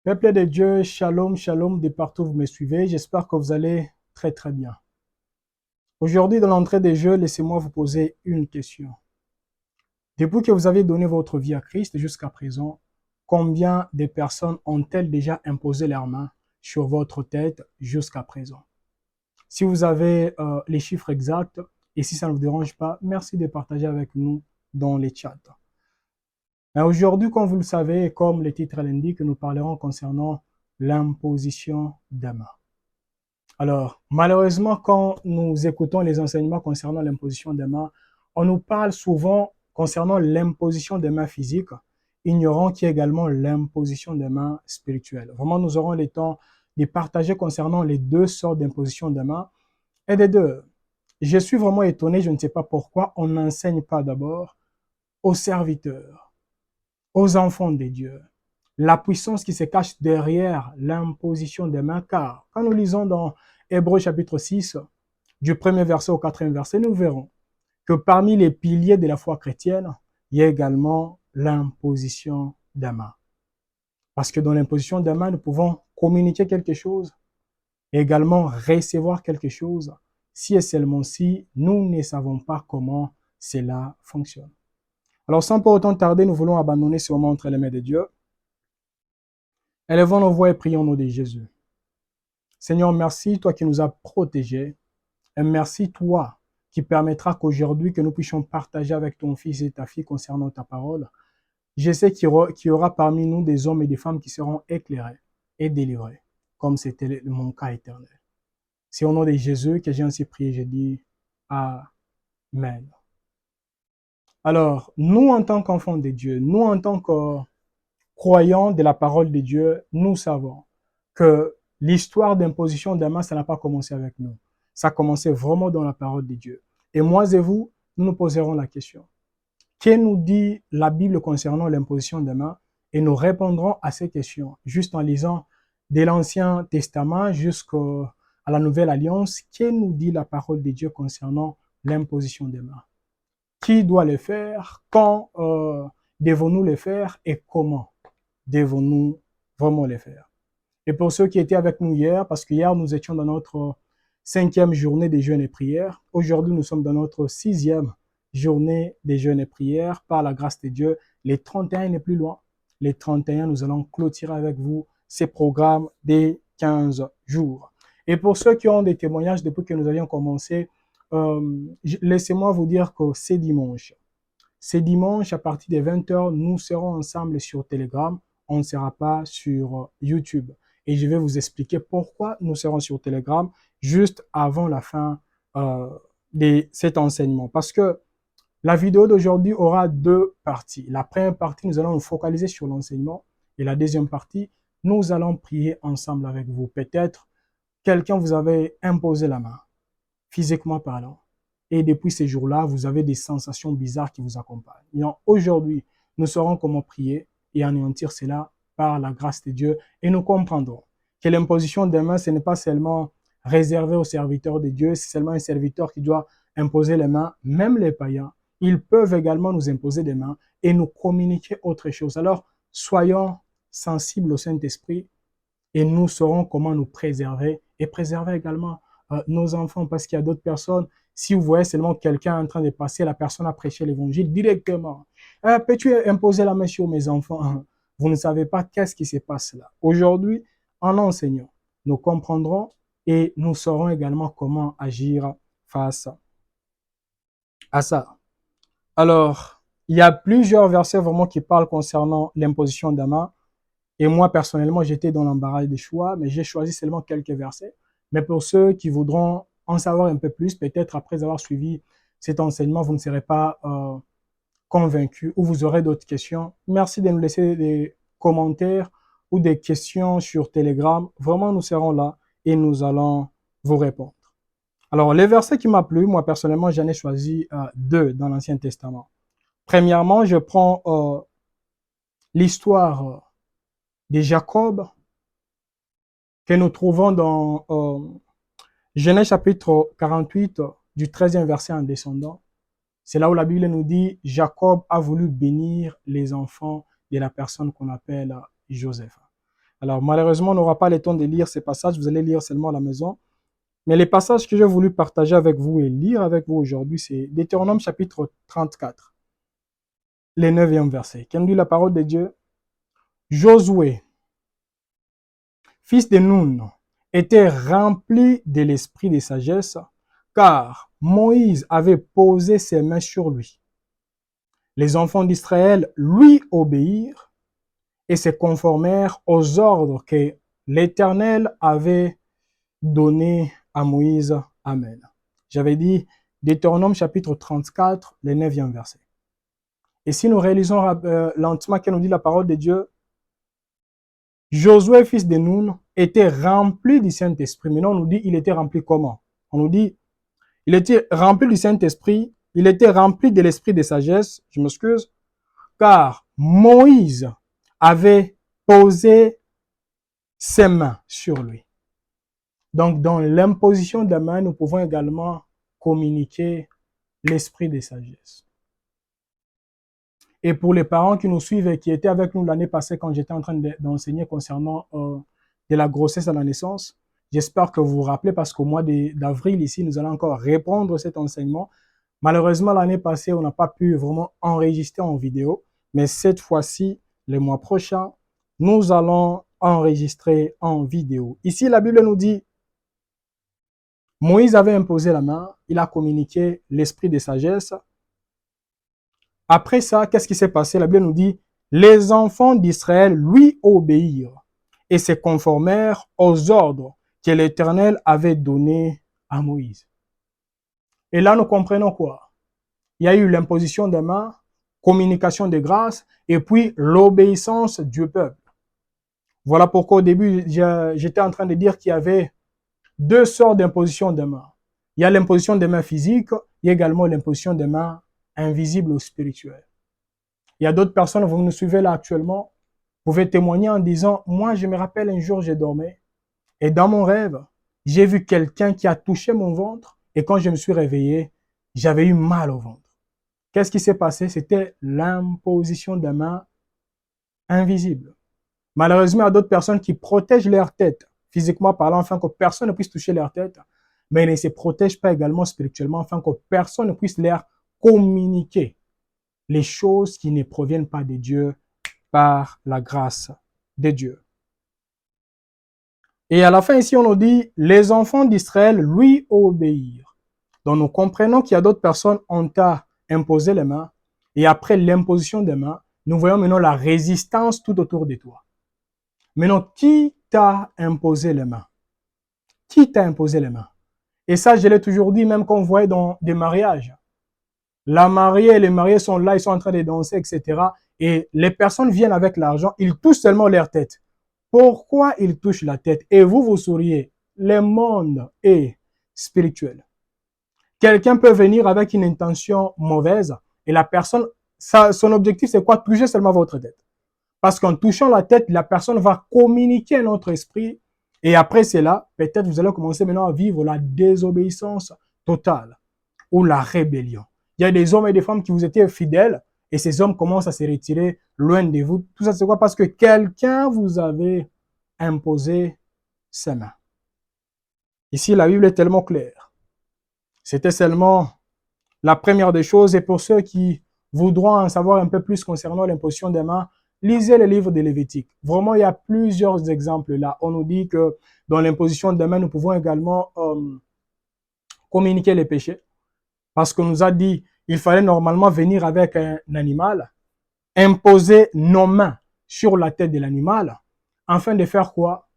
Peuple de Dieu, shalom, shalom, de partout où vous me suivez. J'espère que vous allez très très bien. Aujourd'hui, dans l'entrée des jeux, laissez-moi vous poser une question. Depuis que vous avez donné votre vie à Christ jusqu'à présent, combien de personnes ont-elles déjà imposé leurs mains sur votre tête jusqu'à présent? Si vous avez les chiffres exacts et si ça ne vous dérange pas, merci de partager avec nous dans les chats. Aujourd'hui, comme vous le savez, et comme le titre l'indique, nous parlerons concernant l'imposition des mains. Alors, malheureusement, quand nous écoutons les enseignements concernant l'imposition des mains, on nous parle souvent concernant l'imposition des mains physiques, ignorant qu'il y a également l'imposition des mains spirituelles. Vraiment, nous aurons le temps de partager concernant les deux sortes d'imposition des mains. Et des deux, je suis vraiment étonné, je ne sais pas pourquoi on n'enseigne pas d'abord aux serviteurs, aux enfants de Dieu, la puissance qui se cache derrière l'imposition des mains, car quand nous lisons dans Hébreux chapitre 6, du premier verset au quatrième verset, nous verrons que parmi les piliers de la foi chrétienne, il y a également l'imposition des mains. Parce que dans l'imposition des mains, nous pouvons communiquer quelque chose et également recevoir quelque chose, si et seulement si nous ne savons pas comment cela fonctionne. Alors sans pour autant tarder, nous voulons abandonner ce moment entre les mains de Dieu. Élevons nos voix et prions au nom de Jésus. Seigneur, merci, toi qui nous as protégés. Et merci, toi qui permettra qu'aujourd'hui, que nous puissions partager avec ton fils et ta fille concernant ta parole. Je sais qu'il y aura parmi nous des hommes et des femmes qui seront éclairés et délivrés, comme c'était mon cas éternel. C'est au nom de Jésus que j'ai ainsi prié, je dis Amen. Alors, nous en tant qu'enfants de Dieu, nous en tant que croyants de la parole de Dieu, nous savons que l'histoire d'imposition des mains, ça n'a pas commencé avec nous. Ça a commencé vraiment dans la parole de Dieu. Et moi et vous, nous nous poserons la question. Que nous dit la Bible concernant l'imposition des mains? Et nous répondrons à ces questions, juste en lisant de l'Ancien Testament jusqu'à la Nouvelle Alliance. Que nous dit la parole de Dieu concernant l'imposition des mains? Qui doit le faire? Quand devons-nous le faire? Et comment devons-nous vraiment le faire? Et pour ceux qui étaient avec nous hier, parce qu'hier nous étions dans notre 5e journée des jeûnes et prières, aujourd'hui nous sommes dans notre 6e journée des jeûnes et prières, par la grâce de Dieu. Les 31 n'est plus loin. Les 31, nous allons clôturer avec vous ces programmes des 15 jours. Et pour ceux qui ont des témoignages depuis que nous avions commencé, laissez-moi vous dire que c'est dimanche à partir de 20h, nous serons ensemble sur Telegram. On ne sera pas sur YouTube. Et je vais vous expliquer pourquoi nous serons sur Telegram juste avant la fin de cet enseignement. Parce que la vidéo d'aujourd'hui aura deux parties. La première partie, nous allons nous focaliser sur l'enseignement. Et la deuxième partie, nous allons prier ensemble avec vous. Peut-être quelqu'un vous avait imposé la main, physiquement parlant. Et depuis ces jours-là, vous avez des sensations bizarres qui vous accompagnent. Et aujourd'hui, nous saurons comment prier et anéantir cela par la grâce de Dieu. Et nous comprendrons que l'imposition des mains, ce n'est pas seulement réservé aux serviteurs de Dieu, c'est seulement un serviteur qui doit imposer les mains. Même les païens, ils peuvent également nous imposer des mains et nous communiquer autre chose. Alors, soyons sensibles au Saint-Esprit et nous saurons comment nous préserver et préserver également nos enfants, parce qu'il y a d'autres personnes, si vous voyez seulement quelqu'un en train de passer, la personne a prêché l'évangile directement. Peux-tu imposer la main sur mes enfants? Vous ne savez pas qu'est-ce qui se passe là. Aujourd'hui, en enseignant, nous comprendrons et nous saurons également comment agir face à ça. Alors, il y a plusieurs versets vraiment qui parlent concernant l'imposition des mains. Et moi, personnellement, j'étais dans l'embarras des choix, mais j'ai choisi seulement quelques versets. Mais pour ceux qui voudront en savoir un peu plus, peut-être après avoir suivi cet enseignement, vous ne serez pas convaincus ou vous aurez d'autres questions. Merci de nous laisser des commentaires ou des questions sur Telegram. Vraiment, nous serons là et nous allons vous répondre. Alors, les versets qui m'ont plu, moi, personnellement, j'en ai choisi deux dans l'Ancien Testament. Premièrement, je prends l'histoire de Jacob que nous trouvons dans Genèse chapitre 48 du 13e verset en descendant. C'est là où la Bible nous dit Jacob a voulu bénir les enfants de la personne qu'on appelle Joseph. Alors, malheureusement, on n'aura pas le temps de lire ces passages. Vous allez lire seulement à la maison. Mais les passages que j'ai voulu partager avec vous et lire avec vous aujourd'hui, c'est Deutéronome chapitre 34, le 9e verset. Qui nous dit la parole de Dieu? Josué, fils de Nun, était rempli de l'esprit de sagesse, car Moïse avait posé ses mains sur lui. Les enfants d'Israël lui obéirent et se conformèrent aux ordres que l'Éternel avait donnés à Moïse. Amen. J'avais dit Deutéronome chapitre 34, le 9e verset. Et si nous réalisons lentement que nous dit la parole de Dieu, Josué, fils de Nun, était rempli du Saint-Esprit. Maintenant, on nous dit, il était rempli comment? On nous dit, il était rempli du Saint-Esprit, il était rempli de l'esprit de sagesse, je m'excuse, car Moïse avait posé ses mains sur lui. Donc, dans l'imposition des mains, nous pouvons également communiquer l'esprit de sagesse. Et pour les parents qui nous suivent et qui étaient avec nous l'année passée quand j'étais en train d'enseigner concernant de la grossesse à la naissance, j'espère que vous vous rappelez parce qu'au mois d'avril ici, nous allons encore répondre à cet enseignement. Malheureusement, l'année passée, on n'a pas pu vraiment enregistrer en vidéo, mais cette fois-ci, le mois prochain, nous allons enregistrer en vidéo. Ici, la Bible nous dit, Moïse avait imposé la main, il a communiqué l'esprit de sagesse. Après ça, qu'est-ce qui s'est passé? La Bible nous dit, les enfants d'Israël lui obéirent et se conformèrent aux ordres que l'Éternel avait donnés à Moïse. Et là, nous comprenons quoi? Il y a eu l'imposition des mains, communication de grâce, et puis l'obéissance du peuple. Voilà pourquoi au début, j'étais en train de dire qu'il y avait deux sortes d'imposition des mains. Il y a l'imposition des mains physiques, il y a également l'imposition des mains invisibles ou spirituelles. Il y a d'autres personnes, vous nous suivez là actuellement, vous pouvez témoigner en disant, moi je me rappelle un jour, j'ai dormi, et dans mon rêve, j'ai vu quelqu'un qui a touché mon ventre, et quand je me suis réveillé, j'avais eu mal au ventre. Qu'est-ce qui s'est passé? C'était l'imposition des mains invisibles. Malheureusement, il y a d'autres personnes qui protègent leur tête, physiquement parlant, afin que personne ne puisse toucher leur tête, mais ils ne se protègent pas également spirituellement, afin que personne ne puisse leur communiquer les choses qui ne proviennent pas de Dieu par la grâce de Dieu. Et à la fin ici, on nous dit, les enfants d'Israël lui obéirent. Donc nous comprenons qu'il y a d'autres personnes ont à imposer les mains, et après l'imposition des mains, nous voyons maintenant la résistance tout autour de toi. Maintenant, qui t'a imposé les mains? Qui t'a imposé les mains? Et ça, je l'ai toujours dit, même quand on voit dans des mariages. La mariée et les mariés sont là, ils sont en train de danser, etc. Et les personnes viennent avec l'argent, ils touchent seulement leur tête. Pourquoi ils touchent la tête? Et vous, vous souriez. Le monde est spirituel. Quelqu'un peut venir avec une intention mauvaise et la personne, son objectif, c'est quoi? Toucher seulement votre tête. Parce qu'en touchant la tête, la personne va communiquer à notre esprit. Et après cela, peut-être vous allez commencer maintenant à vivre la désobéissance totale ou la rébellion. Il y a des hommes et des femmes qui vous étaient fidèles et ces hommes commencent à se retirer loin de vous. Tout ça, c'est quoi? Parce que quelqu'un vous avait imposé ses mains. Ici, la Bible est tellement claire. C'était seulement la première des choses. Et pour ceux qui voudront en savoir un peu plus concernant l'imposition des mains, lisez le livre de Lévitique. Vraiment, il y a plusieurs exemples là. On nous dit que dans l'imposition des mains, nous pouvons également communiquer les péchés. Parce qu'on nous a dit, il fallait normalement venir avec un animal, imposer nos mains sur la tête de l'animal, afin de faire quoi?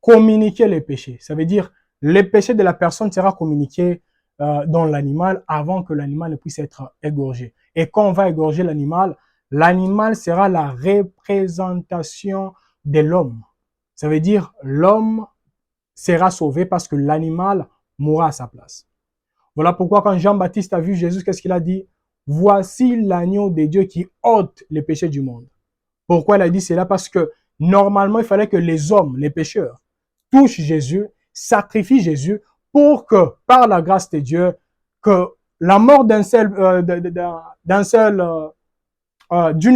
Communiquer les péchés. Ça veut dire, les péchés de la personne sera communiqué dans l'animal avant que l'animal ne puisse être égorgé. Et quand on va égorger l'animal, l'animal sera la représentation de l'homme. Ça veut dire, l'homme sera sauvé parce que l'animal mourra à sa place. Voilà pourquoi quand Jean-Baptiste a vu Jésus, qu'est-ce qu'il a dit? Voici l'agneau de Dieu qui ôte les péchés du monde. Pourquoi il a dit cela? Parce que normalement, il fallait que les hommes, les pécheurs, touchent Jésus, sacrifient Jésus pour que, par la grâce de Dieu, que la mort d'une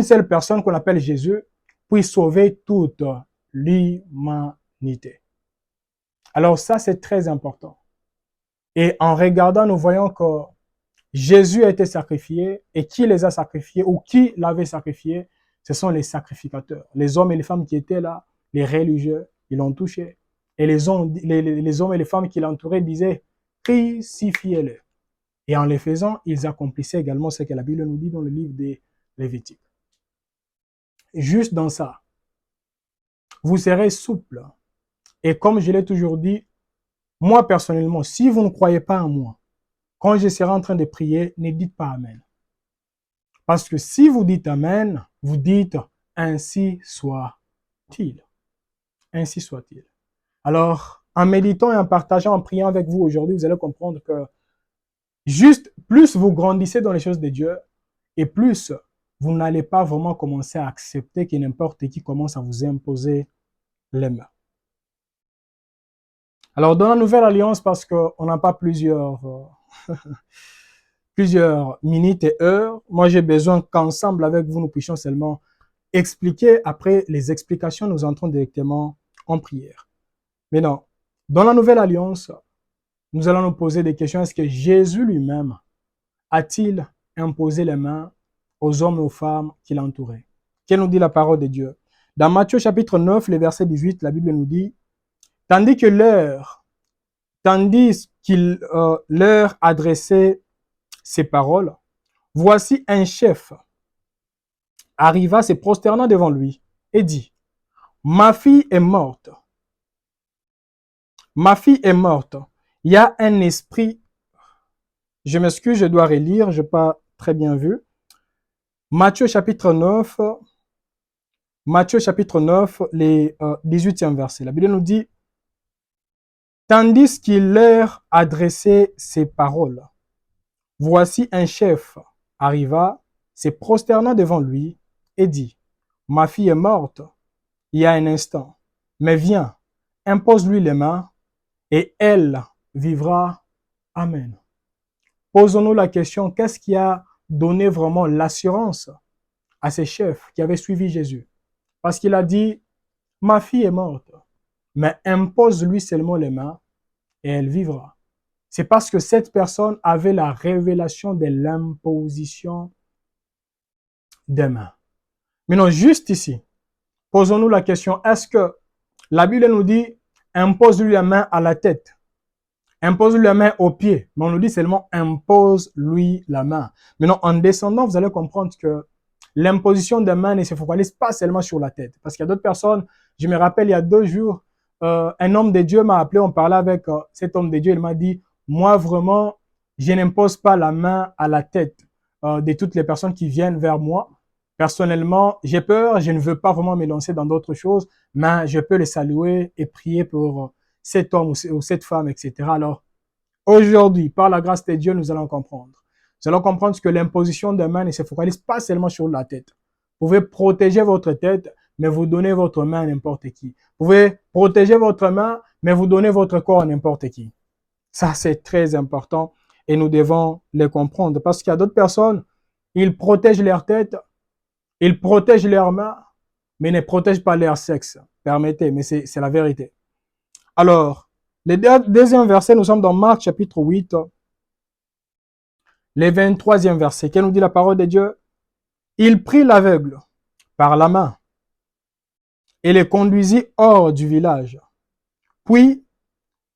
seule personne qu'on appelle Jésus puisse sauver toute l'humanité. Alors ça, c'est très important. Et en regardant, nous voyons que Jésus a été sacrifié et qui les a sacrifiés ou qui l'avait sacrifié, ce sont les sacrificateurs. Les hommes et les femmes qui étaient là, les religieux, ils l'ont touché. Et les hommes et les femmes qui l'entouraient disaient, crucifiez-le. Et en le faisant, ils accomplissaient également ce que la Bible nous dit dans le livre des Lévitiques. Juste dans ça, vous serez souple. Et comme je l'ai toujours dit, moi personnellement, si vous ne croyez pas en moi, quand je serai en train de prier, ne dites pas Amen. Parce que si vous dites Amen, vous dites ainsi soit-il. Ainsi soit-il. Alors, en méditant et en partageant, en priant avec vous aujourd'hui, vous allez comprendre que juste plus vous grandissez dans les choses de Dieu et plus vous n'allez pas vraiment commencer à accepter que n'importe qui commence à vous imposer les mains. Alors, dans la nouvelle alliance, parce qu'on n'a pas plusieurs minutes et heures, moi j'ai besoin qu'ensemble avec vous, nous puissions seulement expliquer. Après les explications, nous entrons directement en prière. Maintenant, dans la nouvelle alliance, nous allons nous poser des questions. Est-ce que Jésus lui-même a-t-il imposé les mains aux hommes et aux femmes qui l'entouraient? Qu'est-ce nous dit la parole de Dieu? Dans Matthieu chapitre 9, le verset 18, la Bible nous dit, tandis qu'il leur adressait ces paroles, voici un chef arriva se prosternant devant lui et dit, ma fille est morte. Ma fille est morte. Il y a un esprit, je m'excuse, je dois relire, je n'ai pas très bien vu. Matthieu chapitre 9, les 18e verset. La Bible nous dit, tandis qu'il leur adressait ces paroles, voici un chef arriva, se prosternant devant lui et dit, ma fille est morte il y a un instant, mais viens, impose-lui les mains et elle vivra. Amen. Posons-nous la question, qu'est-ce qui a donné vraiment l'assurance à ces chefs qui avaient suivi Jésus? Parce qu'il a dit, ma fille est morte, mais impose-lui seulement les mains et elle vivra. C'est parce que cette personne avait la révélation de l'imposition des mains. Maintenant, juste ici, posons-nous la question, est-ce que la Bible nous dit, impose-lui la main à la tête, impose-lui la main aux pieds, mais on nous dit seulement, impose-lui la main. Maintenant, en descendant, vous allez comprendre que l'imposition des mains ne se focalise pas seulement sur la tête. Parce qu'il y a d'autres personnes, je me rappelle, il y a 2 jours, un homme de Dieu m'a appelé, on parlait avec cet homme de Dieu, il m'a dit, moi vraiment, je n'impose pas la main à la tête de toutes les personnes qui viennent vers moi. Personnellement, j'ai peur, je ne veux pas vraiment me lancer dans d'autres choses, mais je peux les saluer et prier pour cet homme ou cette femme, etc. Alors, aujourd'hui, par la grâce de Dieu, nous allons comprendre. Nous allons comprendre que l'imposition des mains ne se focalise pas seulement sur la tête. Vous pouvez protéger votre tête, mais vous donnez votre main à n'importe qui. Vous pouvez protéger votre main, mais vous donnez votre corps à n'importe qui. Ça, c'est très important et nous devons les comprendre parce qu'il y a d'autres personnes, ils protègent leur tête, ils protègent leurs mains, mais ne protègent pas leur sexe. Permettez, mais c'est la vérité. Alors, le deuxième verset, nous sommes dans Marc chapitre 8, le 23e verset. Qu'est-ce nous dit la parole de Dieu? Il prit l'aveugle par la main et le conduisit hors du village. Puis,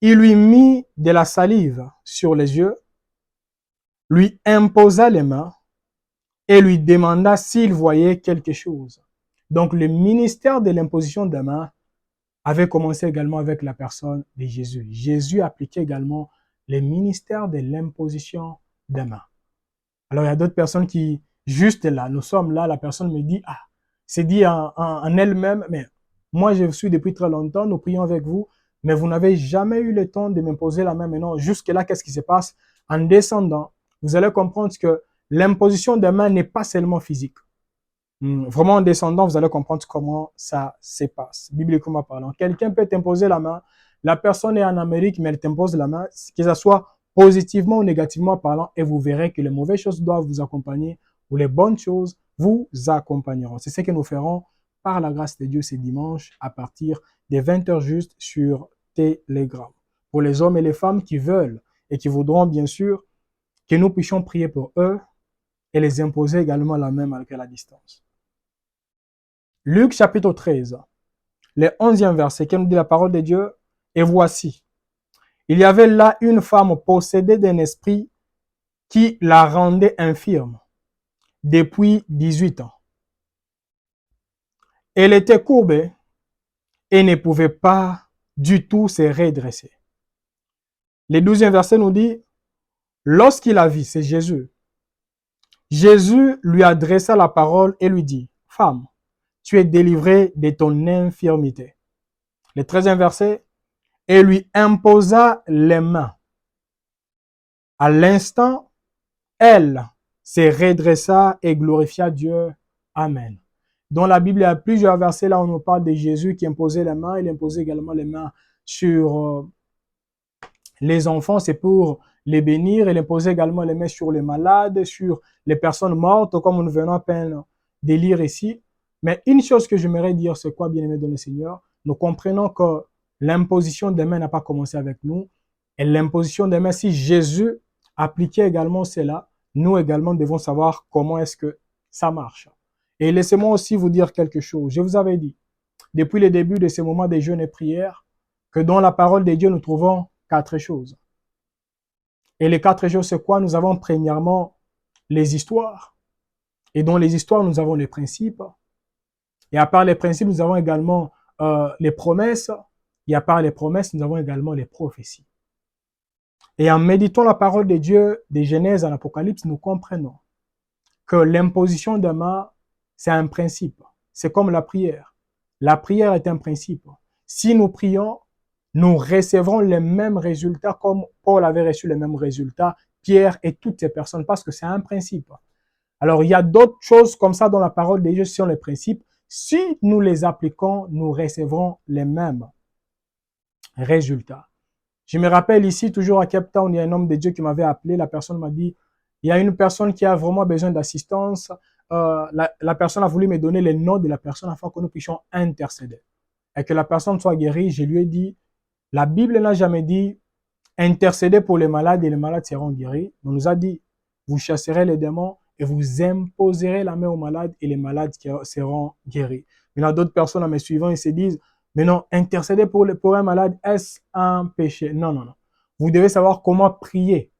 il lui mit de la salive sur les yeux, lui imposa les mains et lui demanda s'il voyait quelque chose. Donc, le ministère de l'imposition des mains avait commencé également avec la personne de Jésus. Jésus appliquait également le ministère de l'imposition des mains. Alors, il y a d'autres personnes qui, juste là, nous sommes là, la personne me dit, ah, c'est dit en elle-même, mais moi, je suis depuis très longtemps, nous prions avec vous, mais vous n'avez jamais eu le temps de m'imposer la main. Maintenant, jusque-là, qu'est-ce qui se passe? En descendant, vous allez comprendre que l'imposition des mains n'est pas seulement physique. Vraiment, en descendant, vous allez comprendre comment ça se passe, bibliquement parlant. Quelqu'un peut t'imposer la main, la personne est en Amérique, mais elle t'impose la main, que ce soit positivement ou négativement parlant, et vous verrez que les mauvaises choses doivent vous accompagner, ou les bonnes choses vous accompagneront. C'est ce que nous ferons par la grâce de Dieu, ce dimanche à partir des 20h juste sur Telegram. Pour les hommes et les femmes qui veulent et qui voudront bien sûr que nous puissions prier pour eux et les imposer également la main malgré la distance. Luc chapitre 13, le 11e verset, qui nous dit la parole de Dieu. Et voici, il y avait là une femme possédée d'un esprit qui la rendait infirme depuis 18 ans. Elle était courbée et ne pouvait pas du tout se redresser. Le 12e verset nous dit, lorsqu'il la vit, c'est Jésus, Jésus lui adressa la parole et lui dit, femme, tu es délivrée de ton infirmité. Le 13e verset, et lui imposa les mains. À l'instant, elle se redressa et glorifia Dieu. Amen. Dans la Bible, il y a plusieurs versets là où on nous parle de Jésus qui imposait les mains. Il imposait également les mains sur les enfants, c'est pour les bénir. Il imposait également les mains sur les malades, sur les personnes mortes, comme nous venons à peine de lire ici. Mais une chose que j'aimerais dire, c'est quoi, bien-aimés dans le Seigneur? Nous comprenons que l'imposition des mains n'a pas commencé avec nous. Et l'imposition des mains, si Jésus appliquait également cela, nous également devons savoir comment est-ce que ça marche. Et laissez-moi aussi vous dire quelque chose. Je vous avais dit, depuis le début de ces moments de jeûne et prière, que dans la parole de Dieu, nous trouvons 4 choses. Et les 4 choses, c'est quoi? Nous avons premièrement les histoires. Et dans les histoires, nous avons les principes. Et à part les principes, nous avons également les promesses. Et à part les promesses, nous avons également les prophéties. Et en méditant la parole de Dieu, de Genèse en Apocalypse, nous comprenons que l'imposition des mains, c'est un principe. C'est comme la prière. La prière est un principe. Si nous prions, nous recevrons les mêmes résultats comme Paul avait reçu les mêmes résultats, Pierre et toutes ces personnes, parce que c'est un principe. Alors, il y a d'autres choses comme ça dans la parole de Dieu sur les principes. Si nous les appliquons, nous recevrons les mêmes résultats. Je me rappelle ici, toujours à Cape Town, il y a un homme de Dieu qui m'avait appelé. La personne m'a dit, il y a une personne qui a vraiment besoin d'assistance. La personne a voulu me donner le nom de la personne afin que nous puissions intercéder. Et que la personne soit guérie, je lui ai dit, la Bible n'a jamais dit intercéder pour les malades et les malades seront guéris. On nous a dit, vous chasserez les démons et vous imposerez la main aux malades et les malades seront guéris. Maintenant, d'autres personnes en me suivant, ils se disent, mais non, intercéder pour un malade, est-ce un péché? Non, non, non. Vous devez savoir comment prier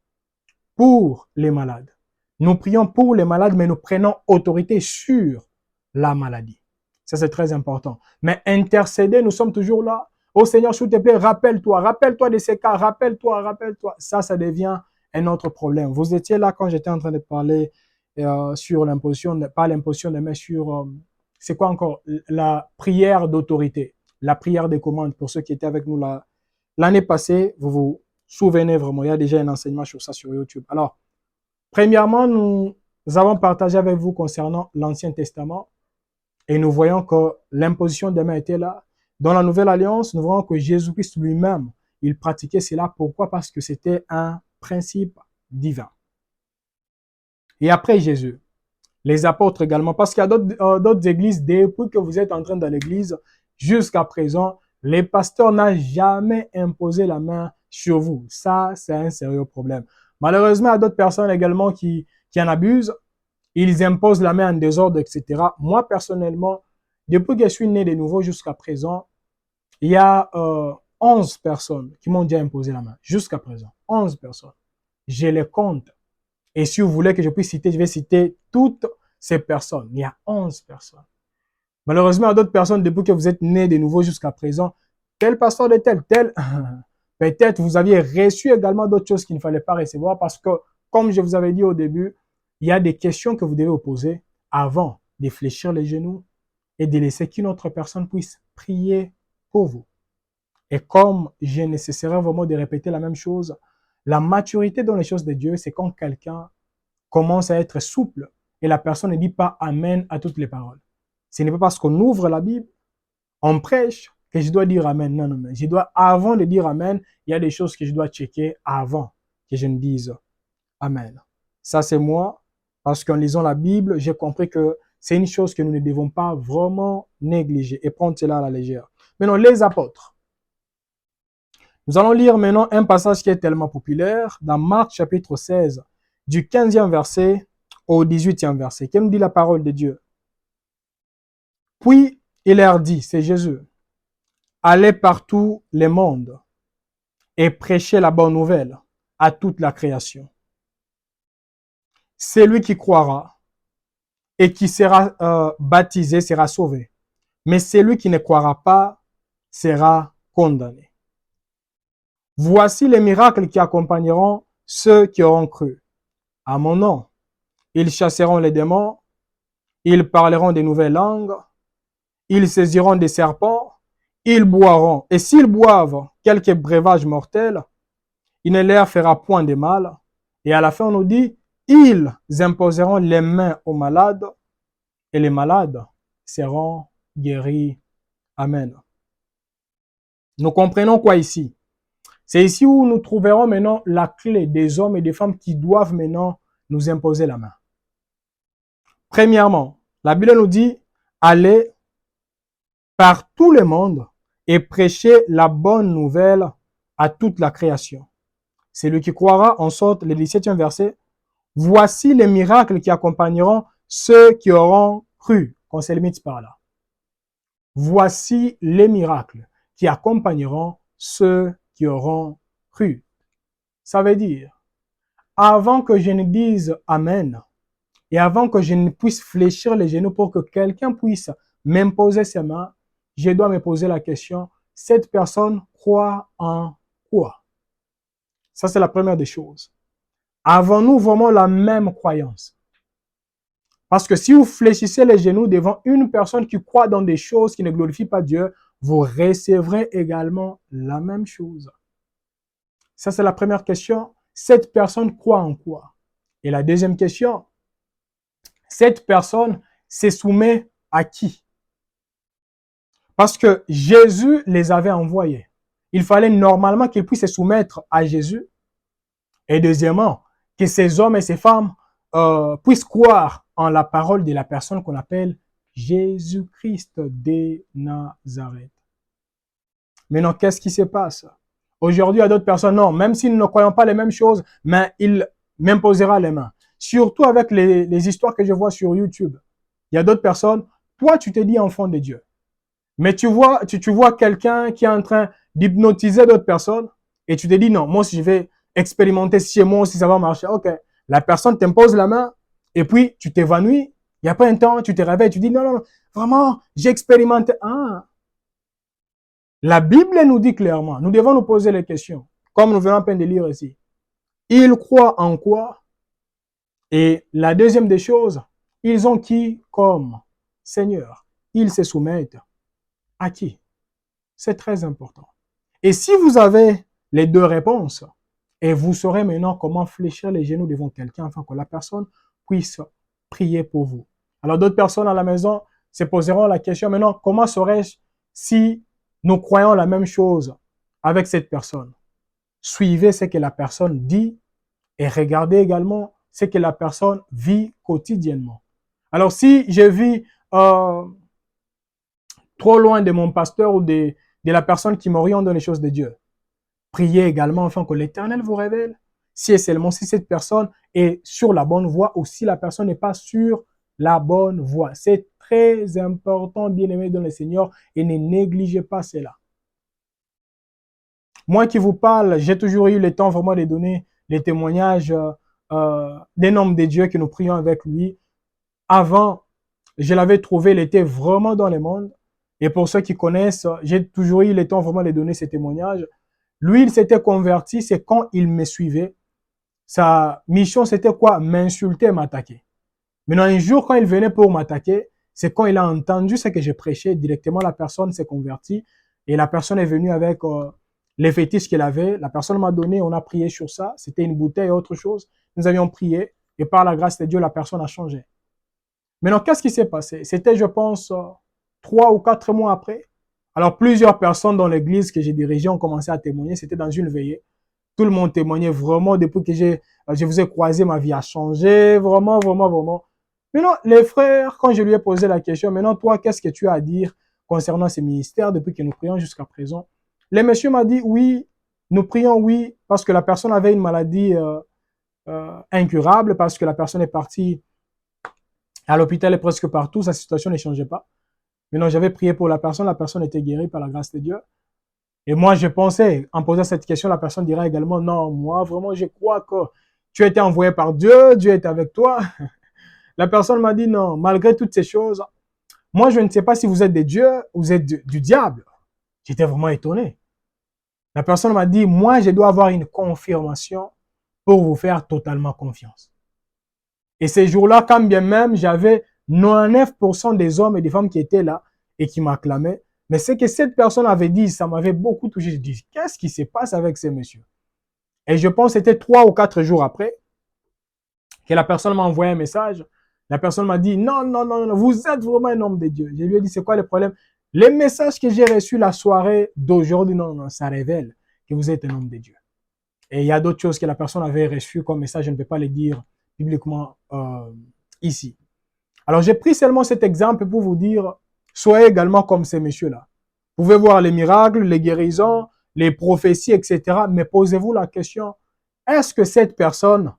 pour les malades. Nous prions pour les malades, mais nous prenons autorité sur la maladie. Ça, c'est très important. Mais intercéder, nous sommes toujours là. Oh Seigneur, s'il te plaît, rappelle-toi de ces cas, rappelle-toi. Ça devient un autre problème. Vous étiez là quand j'étais en train de parler sur l'imposition, pas l'imposition, mais sur, c'est quoi encore? La prière d'autorité, la prière des commandes. Pour ceux qui étaient avec nous l'année passée, vous vous souvenez vraiment, il y a déjà un enseignement sur ça sur YouTube. Alors, premièrement, nous avons partagé avec vous concernant l'Ancien Testament et nous voyons que l'imposition des mains était là. Dans la Nouvelle Alliance, nous voyons que Jésus-Christ lui-même, il pratiquait cela. Pourquoi? Parce que c'était un principe divin. Et après Jésus, les apôtres également, parce qu'il y a d'autres églises, depuis que vous êtes entrés dans l'église, jusqu'à présent, les pasteurs n'ont jamais imposé la main sur vous. Ça, c'est un sérieux problème. Malheureusement, il y a d'autres personnes également qui en abusent. Ils imposent la main en désordre, etc. Moi, personnellement, depuis que je suis né de nouveau jusqu'à présent, il y a 11 personnes qui m'ont déjà imposé la main. Jusqu'à présent, 11 personnes. Je les compte. Et si vous voulez que je puisse citer, je vais citer toutes ces personnes. Il y a 11 personnes. Malheureusement, il y a d'autres personnes, depuis que vous êtes nés de nouveau jusqu'à présent, tel pasteur de tel. Peut-être vous aviez reçu également d'autres choses qu'il ne fallait pas recevoir parce que, comme je vous avais dit au début, il y a des questions que vous devez vous poser avant de fléchir les genoux et de laisser qu'une autre personne puisse prier pour vous. Et comme je nécessaire vraiment de répéter la même chose, la maturité dans les choses de Dieu, c'est quand quelqu'un commence à être souple et la personne ne dit pas Amen à toutes les paroles. Ce n'est pas parce qu'on ouvre la Bible, on prêche, que je dois dire Amen. Non, non, non. Je dois, avant de dire Amen, il y a des choses que je dois checker avant que je ne dise Amen. Ça, c'est moi, parce qu'en lisant la Bible, j'ai compris que c'est une chose que nous ne devons pas vraiment négliger et prendre cela à la légère. Maintenant, les apôtres. Nous allons lire maintenant un passage qui est tellement populaire dans Marc chapitre 16, du 15e verset au 18e verset. Qu'est-ce que nous dit la parole de Dieu? Puis il leur dit, c'est Jésus, allez partout le monde et prêchez la bonne nouvelle à toute la création. Celui qui croira et qui sera baptisé sera sauvé, mais celui qui ne croira pas sera condamné. Voici les miracles qui accompagneront ceux qui auront cru. À mon nom, ils chasseront les démons, ils parleront de nouvelles langues, ils saisiront des serpents, ils boiront. Et s'ils boivent quelques breuvages mortels, il ne leur fera point de mal. Et à la fin, on nous dit, ils imposeront les mains aux malades et les malades seront guéris. Amen. Nous comprenons quoi ici? C'est ici où nous trouverons maintenant la clé des hommes et des femmes qui doivent maintenant nous imposer la main. Premièrement, la Bible nous dit, allez par tout le monde et prêcher la bonne nouvelle à toute la création. Celui qui croira, en sorte, le 17e verset, voici les miracles qui accompagneront ceux qui auront cru. Qu'on se limite par là. Voici les miracles qui accompagneront ceux qui auront cru. Ça veut dire, avant que je ne dise Amen, et avant que je ne puisse fléchir les genoux pour que quelqu'un puisse m'imposer ses mains, je dois me poser la question, cette personne croit en quoi? Ça, c'est la première des choses. Avons-nous vraiment la même croyance? Parce que si vous fléchissez les genoux devant une personne qui croit dans des choses qui ne glorifient pas Dieu, vous recevrez également la même chose. Ça, c'est la première question. Cette personne croit en quoi? Et la deuxième question, cette personne se soumet à qui? Parce que Jésus les avait envoyés. Il fallait normalement qu'ils puissent se soumettre à Jésus. Et deuxièmement, que ces hommes et ces femmes puissent croire en la parole de la personne qu'on appelle Jésus-Christ de Nazareth. Maintenant, qu'est-ce qui se passe? Aujourd'hui, il y a d'autres personnes, non, même s'ils ne croient pas les mêmes choses, mais il m'imposera les mains. Surtout avec les histoires que je vois sur YouTube. Il y a d'autres personnes, toi, tu te dis enfant de Dieu. Mais tu vois quelqu'un qui est en train d'hypnotiser d'autres personnes et tu te dis, non, moi aussi, je vais expérimenter chez moi si ça va marcher. Ok, la personne t'impose la main et puis tu t'évanouis. Il n'y a pas un temps, tu te réveilles, tu dis, non, non, vraiment, j'ai expérimenté. Ah. La Bible nous dit clairement, nous devons nous poser les questions, comme nous venons à peine de lire ici. Ils croient en quoi? Et la deuxième des choses, ils ont qui comme Seigneur? Ils se soumettent à qui? C'est très important. Et si vous avez les deux réponses, et vous saurez maintenant comment fléchir les genoux devant quelqu'un afin que la personne puisse prier pour vous. Alors d'autres personnes à la maison se poseront la question maintenant, comment saurais-je si nous croyons la même chose avec cette personne? Suivez ce que la personne dit et regardez également ce que la personne vit quotidiennement. Alors si je vis trop loin de mon pasteur ou de la personne qui m'oriente dans les choses de Dieu, priez également afin que l'Éternel vous révèle si et seulement si cette personne est sur la bonne voie ou si la personne n'est pas sur la bonne voie. C'est très important, bien-aimés dans le Seigneur, et ne négligez pas cela. Moi qui vous parle, j'ai toujours eu le temps vraiment de donner les témoignages d'un homme de Dieu que nous prions avec lui. Avant, je l'avais trouvé, il était vraiment dans le monde. Et pour ceux qui connaissent, j'ai toujours eu le temps vraiment de donner ces témoignages. Lui, il s'était converti, c'est quand il me suivait. Sa mission, c'était quoi? M'insulter, m'attaquer. Maintenant, un jour, quand il venait pour m'attaquer, c'est quand il a entendu ce que je prêchais. Directement, la personne s'est convertie et la personne est venue avec les fétiches qu'elle avait. La personne m'a donné, on a prié sur ça. C'était une bouteille et autre chose. Nous avions prié et par la grâce de Dieu, la personne a changé. Maintenant, qu'est-ce qui s'est passé? C'était, je pense, 3 ou 4 mois après. Alors, plusieurs personnes dans l'église que j'ai dirigée ont commencé à témoigner. C'était dans une veillée. Tout le monde témoignait vraiment depuis que je vous ai croisé, ma vie a changé. Vraiment, vraiment, vraiment. Maintenant, les frères, quand je lui ai posé la question, maintenant, toi, qu'est-ce que tu as à dire concernant ces ministères depuis que nous prions jusqu'à présent? Le monsieur m'a dit, oui, nous prions, oui, parce que la personne avait une maladie incurable, parce que la personne est partie à l'hôpital et presque partout, sa situation ne changeait pas. Maintenant, j'avais prié pour la personne était guérie par la grâce de Dieu. Et moi, je pensais, en posant cette question, la personne dirait également, non, moi, vraiment, je crois que tu as été envoyé par Dieu, Dieu est avec toi. La personne m'a dit, non, malgré toutes ces choses, moi, je ne sais pas si vous êtes des dieux, vous êtes du diable. J'étais vraiment étonné. La personne m'a dit, moi, je dois avoir une confirmation pour vous faire totalement confiance. Et ces jours-là, quand bien même, j'avais 99% des hommes et des femmes qui étaient là et qui m'acclamaient. Mais ce que cette personne avait dit, ça m'avait beaucoup touché. Je dis, qu'est-ce qui se passe avec ces messieurs? Et je pense que c'était 3 ou 4 jours après que la personne m'a envoyé un message. La personne m'a dit, non, non, non, non, vous êtes vraiment un homme de Dieu. Je lui ai dit, c'est quoi le problème? Les messages que j'ai reçus la soirée d'aujourd'hui, non, non, ça révèle que vous êtes un homme de Dieu. Et il y a d'autres choses que la personne avait reçues comme message, je ne peux pas les dire publiquement ici. Alors, j'ai pris seulement cet exemple pour vous dire, soyez également comme ces messieurs-là. Vous pouvez voir les miracles, les guérisons, les prophéties, etc. Mais posez-vous la question, est-ce que cette personne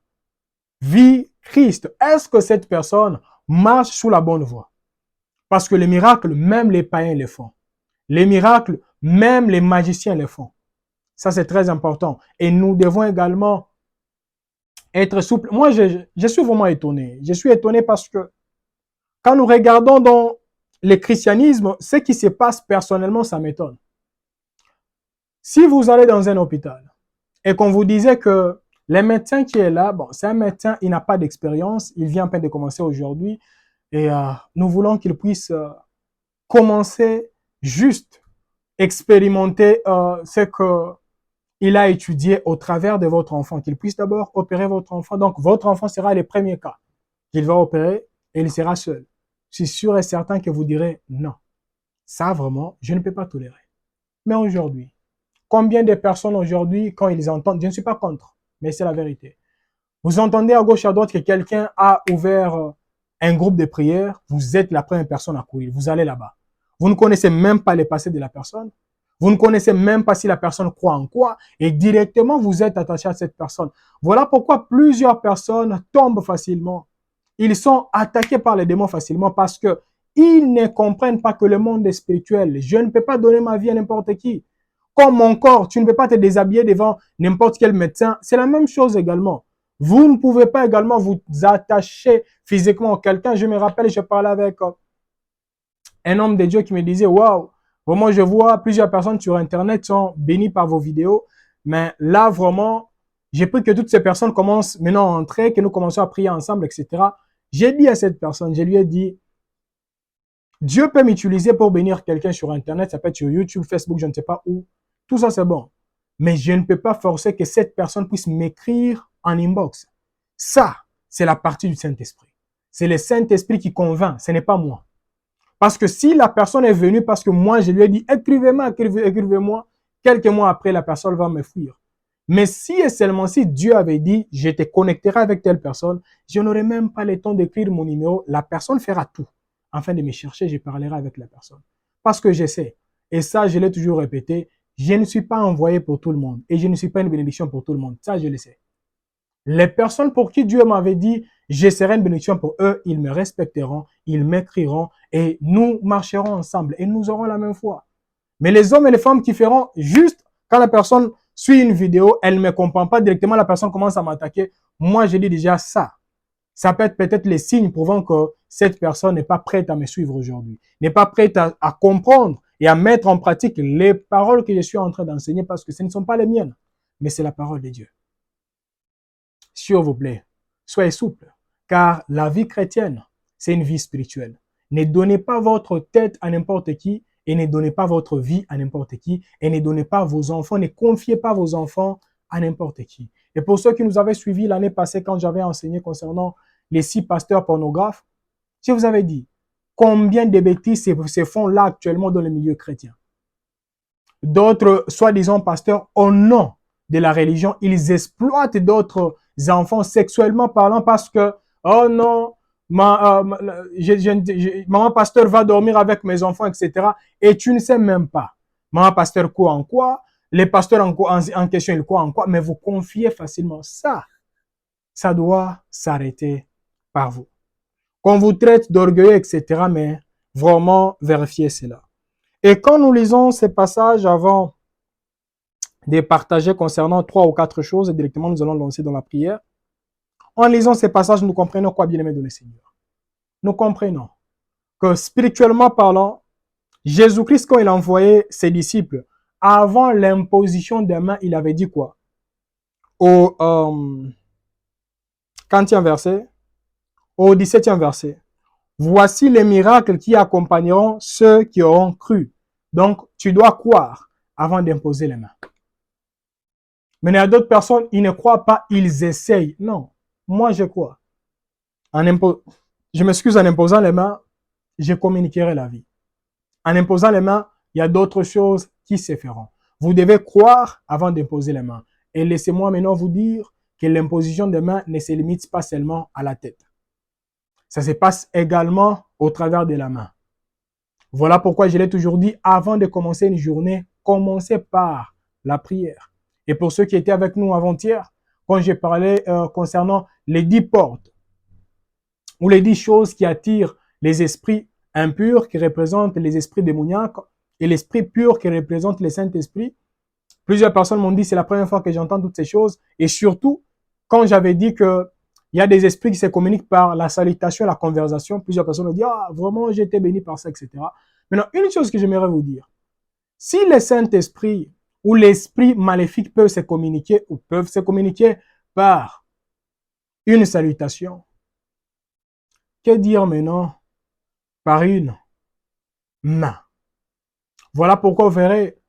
vit Christ? Est-ce que cette personne marche sous la bonne voie? Parce que les miracles, même les païens les font. Les miracles, même les magiciens les font. Ça, c'est très important. Et nous devons également être souples. Moi, je suis vraiment étonné. Je suis étonné parce que quand nous regardons dans le christianisme, ce qui se passe personnellement, ça m'étonne. Si vous allez dans un hôpital et qu'on vous disait que le médecin qui est là, bon, c'est un médecin, il n'a pas d'expérience, il vient à peine de commencer aujourd'hui et nous voulons qu'il puisse commencer juste expérimenter ce qu'il a étudié au travers de votre enfant, qu'il puisse d'abord opérer votre enfant. Donc, votre enfant sera le premier cas qu'il va opérer et il sera seul. Je suis sûr et certain que vous direz non. Ça, vraiment, je ne peux pas tolérer. Mais aujourd'hui, combien de personnes aujourd'hui, quand ils entendent, je ne suis pas contre, mais c'est la vérité. Vous entendez à gauche, à droite que quelqu'un a ouvert un groupe de prière, vous êtes la première personne à courir, vous allez là-bas. Vous ne connaissez même pas le passé de la personne, vous ne connaissez même pas si la personne croit en quoi, et directement vous êtes attaché à cette personne. Voilà pourquoi plusieurs personnes tombent facilement. Ils sont attaqués par les démons facilement parce que ils ne comprennent pas que le monde est spirituel. Je ne peux pas donner ma vie à n'importe qui. Comme mon corps, tu ne peux pas te déshabiller devant n'importe quel médecin. C'est la même chose également. Vous ne pouvez pas également vous attacher physiquement à quelqu'un. Je me rappelle, je parlais avec un homme de Dieu qui me disait, waouh, vraiment, je vois plusieurs personnes sur Internet sont bénies par vos vidéos. Mais là, vraiment, j'ai pris que toutes ces personnes commencent maintenant à entrer, que nous commençons à prier ensemble, etc. J'ai dit à cette personne, je lui ai dit, Dieu peut m'utiliser pour bénir quelqu'un sur Internet, ça peut être sur YouTube, Facebook, je ne sais pas où. Tout ça, c'est bon. Mais je ne peux pas forcer que cette personne puisse m'écrire en inbox. Ça, c'est la partie du Saint-Esprit. C'est le Saint-Esprit qui convainc, ce n'est pas moi. Parce que si la personne est venue parce que moi, je lui ai dit, écrivez-moi, écrivez-moi, quelques mois après, la personne va me fuir. Mais si et seulement si Dieu avait dit, je te connecterai avec telle personne, je n'aurai même pas le temps d'écrire mon numéro, la personne fera tout. Afin de me chercher, je parlerai avec la personne. Parce que je sais, et ça, je l'ai toujours répété, je ne suis pas envoyé pour tout le monde et je ne suis pas une bénédiction pour tout le monde. Ça, je le sais. Les personnes pour qui Dieu m'avait dit, je serai une bénédiction pour eux, ils me respecteront, ils m'écriront et nous marcherons ensemble et nous aurons la même foi. Mais les hommes et les femmes qui feront juste quand la personne suit une vidéo, elle ne me comprend pas directement, la personne commence à m'attaquer. Moi, je dis déjà ça. Ça peut être peut-être les signes prouvant que cette personne n'est pas prête à me suivre aujourd'hui, n'est pas prête à comprendre et à mettre en pratique les paroles que je suis en train d'enseigner parce que ce ne sont pas les miennes, mais c'est la parole de Dieu. S'il vous plaît, soyez souple, car la vie chrétienne, c'est une vie spirituelle. Ne donnez pas votre tête à n'importe qui et ne donnez pas votre vie à n'importe qui et ne donnez pas vos enfants, ne confiez pas vos enfants à n'importe qui. Et pour ceux qui nous avaient suivis l'année passée quand j'avais enseigné concernant les 6 pasteurs pornographes, je vous avais dit combien de bêtises se font là actuellement dans le milieu chrétien. D'autres, soi-disant pasteurs, au nom de la religion, ils exploitent d'autres enfants sexuellement parlant parce que, oh non, Maman pasteur va dormir avec mes enfants, etc. Et tu ne sais même pas. Maman pasteur croit en quoi? Les pasteurs en question, ils croient en quoi? Mais vous confiez facilement ça doit s'arrêter par vous. Qu'on vous traite d'orgueilleux, etc. Mais vraiment vérifiez cela. Et quand nous lisons ces passages avant de partager concernant 3 ou 4 choses, et directement nous allons lancer dans la prière. En lisant ces passages, nous comprenons quoi, bien-aimés de le Seigneur? Nous comprenons que spirituellement parlant, Jésus-Christ, quand il a envoyé ses disciples, avant l'imposition des mains, il avait dit quoi? Au 40e verset, au 17e verset. Voici les miracles qui accompagneront ceux qui auront cru. Donc, tu dois croire avant d'imposer les mains. Mais il y a d'autres personnes, ils ne croient pas, ils essayent. Non, moi je crois. Je m'excuse, en imposant les mains, je communiquerai la vie. En imposant les mains, il y a d'autres choses qui se feront. Vous devez croire avant d'imposer les mains. Et laissez-moi maintenant vous dire que l'imposition des mains ne se limite pas seulement à la tête. Ça se passe également au travers de la main. Voilà pourquoi je l'ai toujours dit, avant de commencer une journée, commencez par la prière. Et pour ceux qui étaient avec nous avant-hier, quand j'ai parlé concernant les 10 portes, ou les 10 choses qui attirent les esprits impurs, qui représentent les esprits démoniaques, et l'esprit pur qui représente le Saint-Esprit, plusieurs personnes m'ont dit, c'est la première fois que j'entends toutes ces choses, et surtout, quand j'avais dit que il y a des esprits qui se communiquent par la salutation, la conversation, plusieurs personnes ont dit, ah, vraiment, j'ai été béni par ça, etc. Maintenant, une chose que j'aimerais vous dire, si le Saint-Esprit ou l'esprit maléfique peuvent se communiquer par une salutation, que dire maintenant par une main? Voilà pourquoi vous verrez,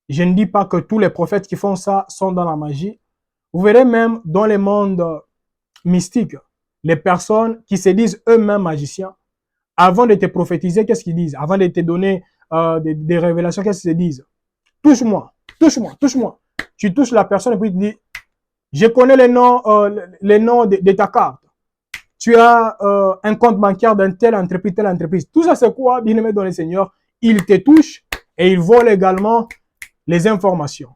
je ne dis pas que tous les prophètes qui font ça sont dans la magie. Vous verrez même dans les mondes mystiques, les personnes qui se disent eux-mêmes magiciens, avant de te prophétiser, qu'est-ce qu'ils disent? Avant de te donner des révélations, qu'est-ce qu'ils se disent? Touche-moi, touche-moi, touche-moi. Tu touches la personne et puis tu dis, je connais les noms de ta carte. Tu as un compte bancaire d'un telle entreprise. Tout ça, c'est quoi, bien-aimé dans le Seigneur? Il te touche et il vole également les informations.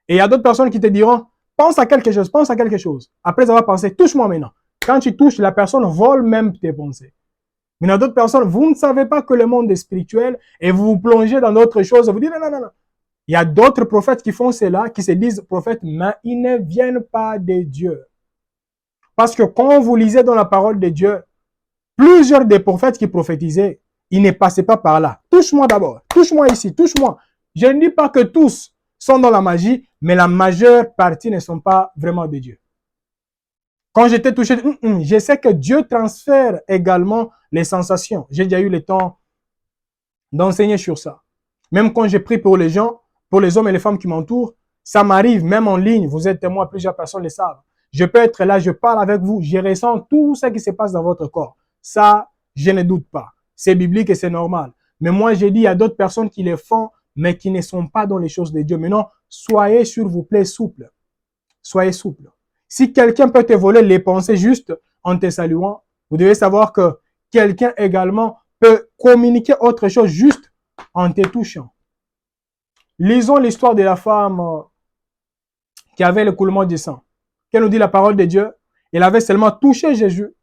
Et il y a d'autres personnes qui te diront, pense à quelque chose, pense à quelque chose. Après avoir pensé, touche-moi maintenant. Quand tu touches, la personne vole même tes pensées. Mais il y a d'autres personnes, vous ne savez pas que le monde est spirituel et vous vous plongez dans d'autres choses. Vous dites, non, non, non, non. Il y a d'autres prophètes qui font cela, qui se disent prophètes, mais ils ne viennent pas de Dieu. Parce que quand vous lisez dans la parole de Dieu, plusieurs des prophètes qui prophétisaient, ils ne passaient pas par là. Touche-moi d'abord, touche-moi ici, touche-moi. Je ne dis pas que tous sont dans la magie, mais la majeure partie ne sont pas vraiment de Dieu. Quand j'étais touché, je sais que Dieu transfère également les sensations. J'ai déjà eu le temps d'enseigner sur ça. Même quand je prie pour les gens, pour les hommes et les femmes qui m'entourent, ça m'arrive, même en ligne, vous êtes témoin, plusieurs personnes le savent. Je peux être là, je parle avec vous, je ressens tout ce qui se passe dans votre corps. Ça, je ne doute pas. C'est biblique et c'est normal. Mais moi, j'ai dit, il y a d'autres personnes qui le font, mais qui ne sont pas dans les choses de Dieu. Maintenant, soyez, s'il vous plaît, souple. Soyez souple. Si quelqu'un peut te voler les pensées juste en te saluant, vous devez savoir que quelqu'un également peut communiquer autre chose juste en te touchant. Lisons l'histoire de la femme qui avait l'écoulement du sang. Qu'elle nous dit la parole de Dieu, elle avait seulement touché Jésus.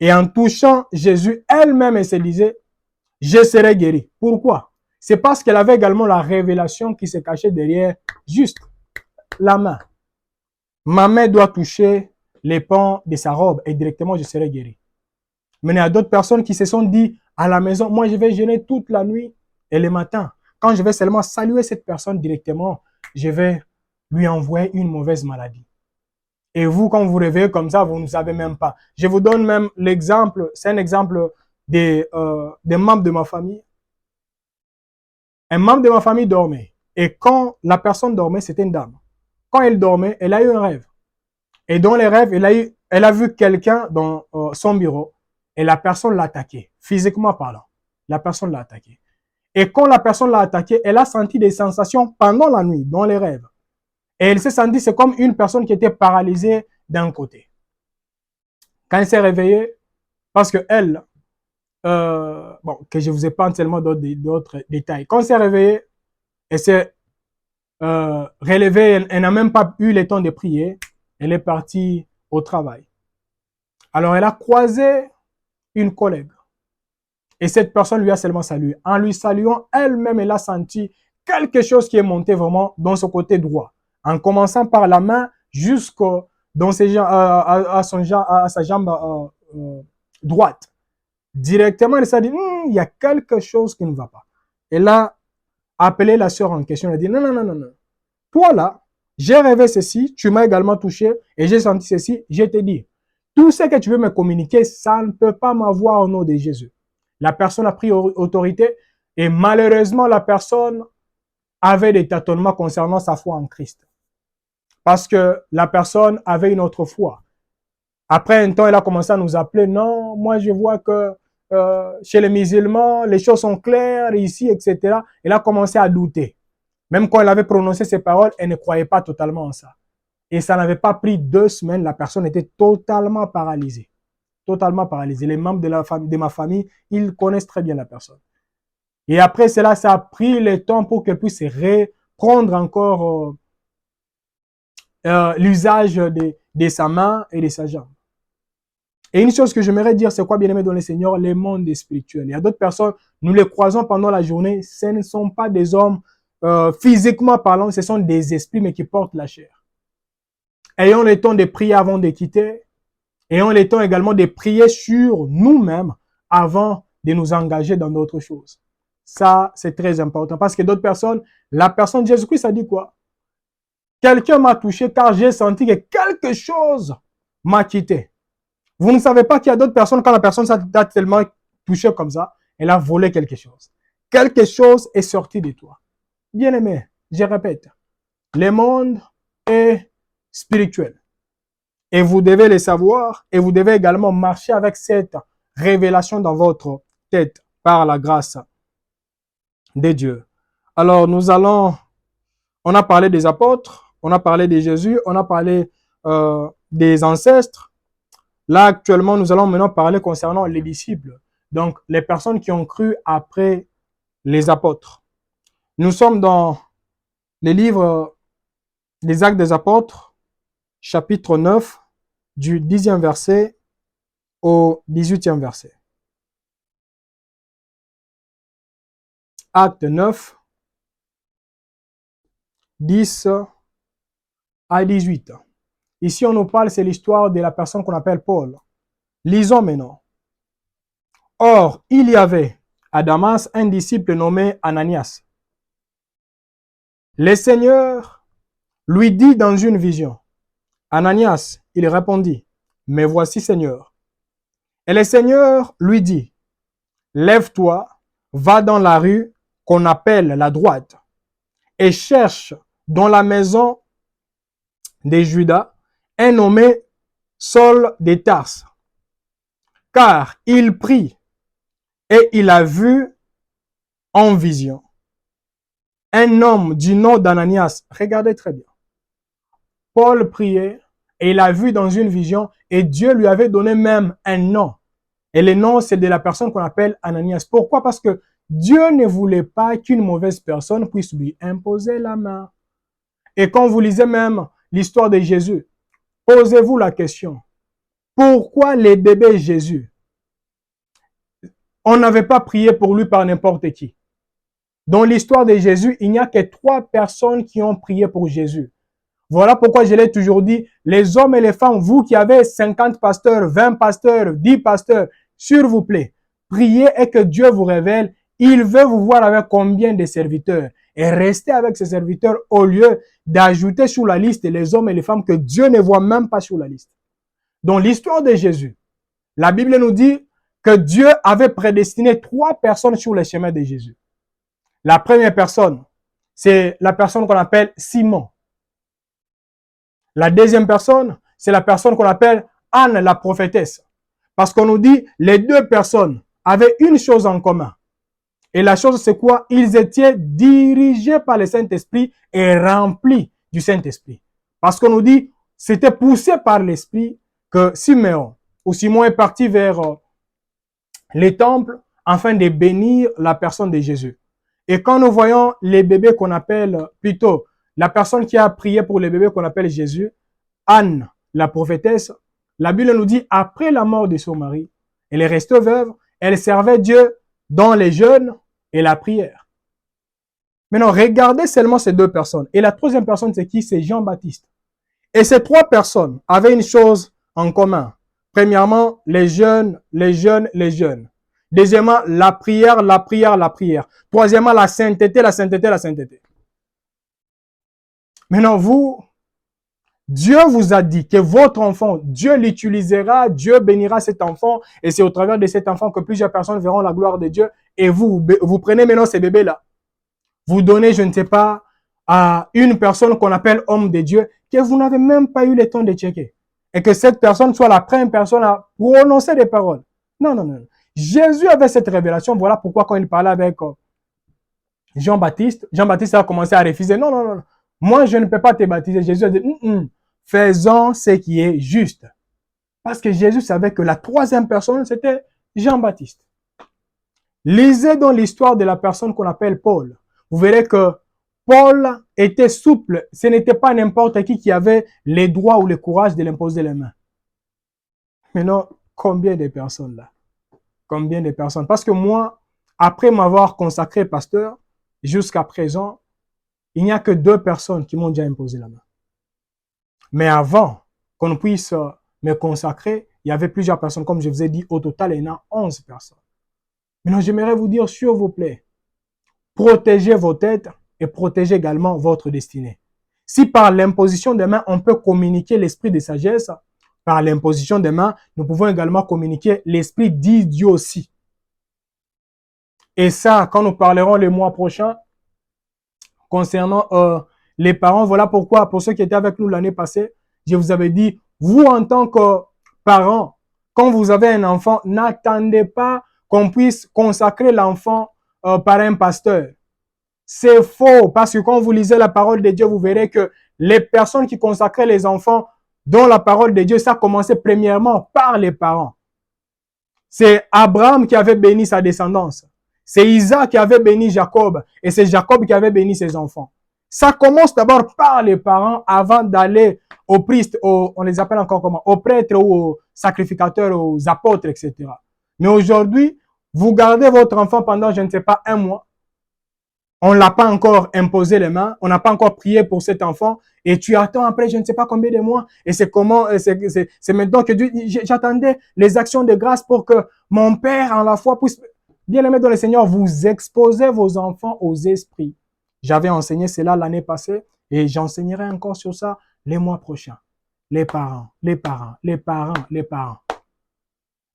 Et en touchant Jésus, elle-même, elle se disait, je serai guérie. Pourquoi? C'est parce qu'elle avait également la révélation qui se cachait derrière juste la main. Ma main doit toucher les pans de sa robe et directement je serai guéri. Mais il y a d'autres personnes qui se sont dit à la maison, moi je vais jeûner toute la nuit et le matin. Quand je vais seulement saluer cette personne directement, je vais lui envoyer une mauvaise maladie. Et vous, quand vous réveillez comme ça, vous ne savez même pas. Je vous donne même l'exemple, c'est un exemple des membres de ma famille. Un membre de ma famille dormait. Et quand la personne dormait, c'était une dame. Quand elle dormait, elle a eu un rêve. Et dans les rêves, elle a vu quelqu'un dans son bureau et la personne l'a attaqué, physiquement parlant. La personne l'a attaqué. Et quand la personne l'a attaqué, elle a senti des sensations pendant la nuit, dans les rêves. Et elle s'est sentie, c'est comme une personne qui était paralysée d'un côté. Quand elle s'est réveillée, Parce que elle, bon, que je vous épargne tellement d'autres détails. Quand elle s'est réveillée, elle s'est relevée, elle n'a même pas eu le temps de prier. Elle est partie au travail. Alors, elle a croisé une collègue. Et cette personne lui a seulement salué. En lui saluant, elle-même, elle a senti quelque chose qui est monté vraiment dans son côté droit. En commençant par la main jusqu'à sa jambe droite. Directement, elle s'est dit, il y a quelque chose qui ne va pas. Elle a appelé la sœur en question. Elle a dit, non, non, non, non, non. Toi là, j'ai rêvé ceci, tu m'as également touché et j'ai senti ceci, je te dis, tout ce que tu veux me communiquer, ça ne peut pas m'avoir au nom de Jésus. La personne a pris autorité et malheureusement, la personne avait des tâtonnements concernant sa foi en Christ. Parce que la personne avait une autre foi. Après un temps, elle a commencé à nous appeler. Non, moi je vois que chez les musulmans, les choses sont claires ici, etc. Elle a commencé à douter. Même quand elle avait prononcé ces paroles, elle ne croyait pas totalement en ça. Et ça n'avait pas pris 2 semaines, la personne était totalement paralysée. Totalement paralysée. Les membres de ma famille, ils connaissent très bien la personne. Et après cela, ça a pris le temps pour qu'elle puisse reprendre encore l'usage de sa main et de sa jambe. Et une chose que j'aimerais dire, c'est quoi, bien aimé dans le Seigneur, les mondes spirituels. Il y a d'autres personnes, nous les croisons pendant la journée, ce ne sont pas des hommes physiquement parlant, ce sont des esprits, mais qui portent la chair. Ayons le temps de prier avant de quitter. Ayons le temps également de prier sur nous-mêmes avant de nous engager dans d'autres choses. Ça, c'est très important. Parce que d'autres personnes, la personne de Jésus-Christ a dit quoi? Quelqu'un m'a touché car j'ai senti que quelque chose m'a quitté. Vous ne savez pas qu'il y a d'autres personnes, quand la personne s'est tellement touchée comme ça, elle a volé quelque chose. Quelque chose est sorti de toi. Bien aimé, je répète, le monde est spirituel. Et vous devez le savoir et vous devez également marcher avec cette révélation dans votre tête par la grâce de Dieu. Alors, on a parlé des apôtres, on a parlé de Jésus, on a parlé des ancêtres. Là, actuellement, nous allons maintenant parler concernant les disciples. Donc, les personnes qui ont cru après les apôtres. Nous sommes dans les livres des Actes des Apôtres, chapitre 9, du 10e verset au 18e verset. Acte 9, 10 à 18. Ici, on nous parle, c'est l'histoire de la personne qu'on appelle Paul. Lisons maintenant. Or, il y avait à Damas un disciple nommé Ananias. Le Seigneur lui dit dans une vision, Ananias, il répondit, mais voici Seigneur. Et le Seigneur lui dit, lève-toi, va dans la rue qu'on appelle la droite et cherche dans la maison de Judas un nommé Saul de Tarse. Car il prie et il a vu en vision un homme du nom d'Ananias. Regardez très bien. Paul priait et il a vu dans une vision et Dieu lui avait donné même un nom. Et le nom, c'est de la personne qu'on appelle Ananias. Pourquoi? Parce que Dieu ne voulait pas qu'une mauvaise personne puisse lui imposer la main. Et quand vous lisez même l'histoire de Jésus, posez-vous la question. Pourquoi les bébés Jésus? On n'avait pas prié pour lui par n'importe qui. Dans l'histoire de Jésus, il n'y a que 3 personnes qui ont prié pour Jésus. Voilà pourquoi je l'ai toujours dit, les hommes et les femmes, vous qui avez 50 pasteurs, 20 pasteurs, 10 pasteurs, s'il vous plaît, priez et que Dieu vous révèle. Il veut vous voir avec combien de serviteurs. Et restez avec ces serviteurs au lieu d'ajouter sur la liste les hommes et les femmes que Dieu ne voit même pas sur la liste. Dans l'histoire de Jésus, la Bible nous dit que Dieu avait prédestiné 3 personnes sur le chemin de Jésus. La première personne, c'est la personne qu'on appelle Simon. La deuxième personne, c'est la personne qu'on appelle Anne, la prophétesse. Parce qu'on nous dit, les 2 personnes avaient une chose en commun. Et la chose, c'est quoi? Ils étaient dirigés par le Saint-Esprit et remplis du Saint-Esprit. Parce qu'on nous dit, c'était poussé par l'Esprit que Simon est parti vers les temples afin de bénir la personne de Jésus. Et quand nous voyons les bébés qu'on appelle, plutôt, la personne qui a prié pour les bébés qu'on appelle Jésus, Anne, la prophétesse, la Bible nous dit, après la mort de son mari, elle est restée veuve, elle servait Dieu dans les jeûnes et la prière. Maintenant, regardez seulement ces deux personnes. Et la troisième personne, c'est qui? C'est Jean-Baptiste. Et ces trois personnes avaient une chose en commun. Premièrement, les jeûnes, les jeûnes, les jeûnes. Deuxièmement, la prière, la prière, la prière. Troisièmement, la sainteté, la sainteté, la sainteté. Maintenant, vous, Dieu vous a dit que votre enfant, Dieu l'utilisera, Dieu bénira cet enfant, et c'est au travers de cet enfant que plusieurs personnes verront la gloire de Dieu, et vous prenez maintenant ces bébés-là. Vous donnez, je ne sais pas, à une personne qu'on appelle homme de Dieu, que vous n'avez même pas eu le temps de checker. Et que cette personne soit la première personne à prononcer des paroles. Non, non, non. Jésus avait cette révélation. Voilà pourquoi quand il parlait avec Jean-Baptiste, Jean-Baptiste a commencé à refuser. Non, non, non. Moi, je ne peux pas te baptiser. Jésus a dit, faisons ce qui est juste. Parce que Jésus savait que la troisième personne, c'était Jean-Baptiste. Lisez dans l'histoire de la personne qu'on appelle Paul. Vous verrez que Paul était souple. Ce n'était pas n'importe qui avait les droits ou le courage de l'imposer les mains. Maintenant, combien de personnes là? Combien de personnes? Parce que moi, après m'avoir consacré pasteur, jusqu'à présent, il n'y a que 2 personnes qui m'ont déjà imposé la main. Mais avant qu'on puisse me consacrer, il y avait plusieurs personnes. Comme je vous ai dit, au total, il y en a 11 personnes. Maintenant, j'aimerais vous dire, s'il vous plaît, protégez vos têtes et protégez également votre destinée. Si par l'imposition des mains, on peut communiquer l'esprit de sagesse, par l'imposition des mains, nous pouvons également communiquer l'esprit d'idiotie. Et ça, quand nous parlerons le mois prochain, concernant les parents, voilà pourquoi, pour ceux qui étaient avec nous l'année passée, je vous avais dit, vous en tant que parents, quand vous avez un enfant, n'attendez pas qu'on puisse consacrer l'enfant par un pasteur. C'est faux, parce que quand vous lisez la parole de Dieu, vous verrez que les personnes qui consacraient les enfants dans la parole de Dieu, ça commençait premièrement par les parents. C'est Abraham qui avait béni sa descendance. C'est Isaac qui avait béni Jacob, et c'est Jacob qui avait béni ses enfants. Ça commence d'abord par les parents avant d'aller aux priests, on les appelle encore comment? Aux prêtres ou aux sacrificateurs, aux apôtres, etc. Mais aujourd'hui, vous gardez votre enfant pendant, je ne sais pas, 1 mois. On ne l'a pas encore imposé les mains, on n'a pas encore prié pour cet enfant, et tu attends après je ne sais pas combien de mois, et c'est comment, c'est maintenant que Dieu, j'attendais les actions de grâce pour que mon Père en la foi puisse, bien aimé dans le Seigneur, vous exposez vos enfants aux esprits. J'avais enseigné cela l'année passée, et j'enseignerai encore sur ça les mois prochains. Les parents, les parents, les parents, les parents.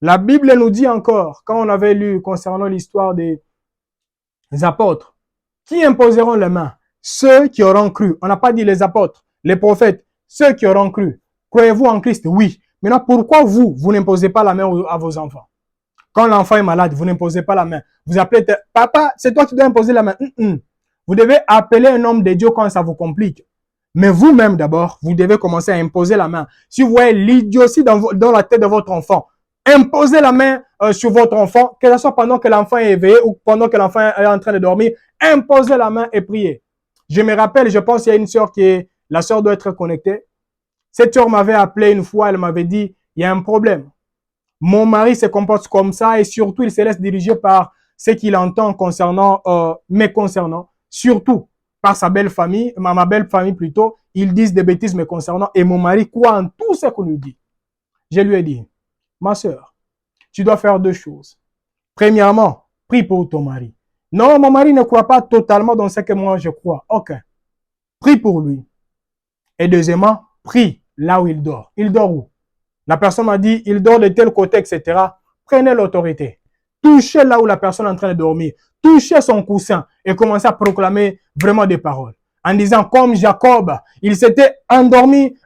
La Bible nous dit encore, quand on avait lu concernant l'histoire des apôtres, qui imposeront les mains? Ceux qui auront cru. On n'a pas dit les apôtres, les prophètes, ceux qui auront cru. Croyez-vous en Christ? Oui. Maintenant, pourquoi vous n'imposez pas la main à vos enfants? Quand l'enfant est malade, vous n'imposez pas la main. Vous appelez, papa, c'est toi qui dois imposer la main. Vous devez appeler un homme de Dieu quand ça vous complique. Mais vous-même d'abord, vous devez commencer à imposer la main. Si vous voyez l'idiotie dans la tête de votre enfant, imposez la main sur votre enfant, que ce soit pendant que l'enfant est éveillé ou pendant que l'enfant est en train de dormir, imposez la main et priez. Je me rappelle, je pense qu'il y a une sœur la sœur doit être connectée. Cette sœur m'avait appelé une fois, elle m'avait dit, il y a un problème. Mon mari se comporte comme ça et surtout, il se laisse diriger par ce qu'il entend me concernant, surtout par sa belle famille, ma belle famille plutôt, ils disent des bêtises me concernant et mon mari croit en tout ce qu'on lui dit. Je lui ai dit, ma sœur, tu dois faire 2 choses. Premièrement, prie pour ton mari. Non, mon mari ne croit pas totalement dans ce que moi je crois. Ok. Prie pour lui. Et deuxièmement, prie là où il dort. Il dort où? La personne m'a dit, il dort de tel côté, etc. Prenez l'autorité. Touchez là où la personne est en train de dormir. Touchez son coussin et commencez à proclamer vraiment des paroles. En disant, comme Jacob, il s'était endormi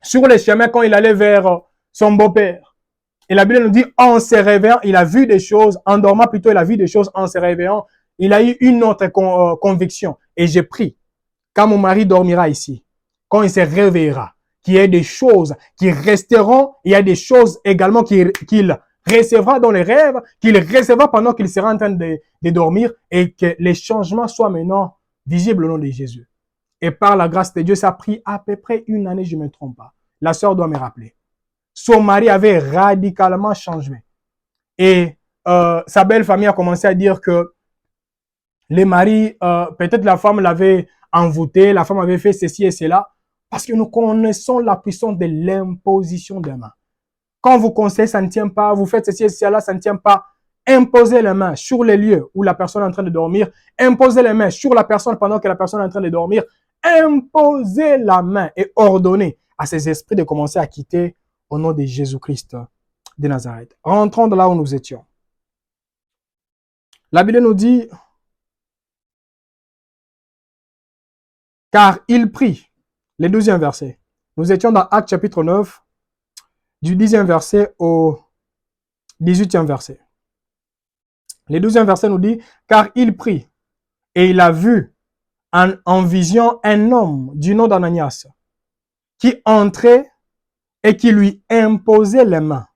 sur les chemins quand il allait vers son beau-père. Et la Bible nous dit, en se réveillant, il a vu des choses, en dormant plutôt, il a vu des choses, en se réveillant, il a eu une autre conviction. Et j'ai pris, quand mon mari dormira ici, quand il se réveillera, qu'il y ait des choses qui resteront, il y a des choses également qu'il recevra dans les rêves, qu'il recevra pendant qu'il sera en train de dormir et que les changements soient maintenant visibles au nom de Jésus. Et par la grâce de Dieu, ça a pris à peu près une année, je ne me trompe pas. La sœur doit me rappeler. Son mari avait radicalement changé. Et sa belle famille a commencé à dire que les maris, peut-être la femme l'avait envoûté, la femme avait fait ceci et cela, parce que nous connaissons la puissance de l'imposition des mains. Quand vous conseillez, ça ne tient pas, vous faites ceci et cela, ça ne tient pas. Imposez les mains sur les lieux où la personne est en train de dormir. Imposez les mains sur la personne pendant que la personne est en train de dormir. Imposez la main et ordonnez à ces esprits de commencer à quitter au nom de Jésus-Christ de Nazareth. Rentrons de là où nous étions. La Bible nous dit, car il prie, le 12e verset. Nous étions dans Actes chapitre 9, du 10e verset au 18e verset. Le 12e verset nous dit, car il prie, et il a vu en vision un homme du nom d'Ananias, qui entrait et qui lui imposait les mains,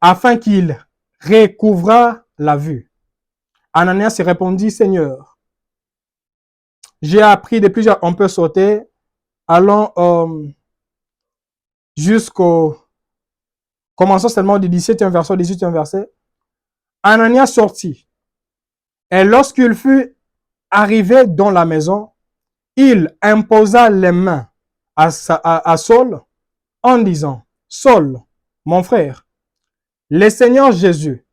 afin qu'il recouvrât la vue. Ananias répondit, Seigneur, j'ai appris de plusieurs, on peut sauter, allons jusqu'au, commençons seulement du 17e verset au 18e verset. Ananias sortit, et lorsqu'il fut arrivé dans la maison, il imposa les mains à Saul en disant, Saul, mon frère, le Seigneur Jésus,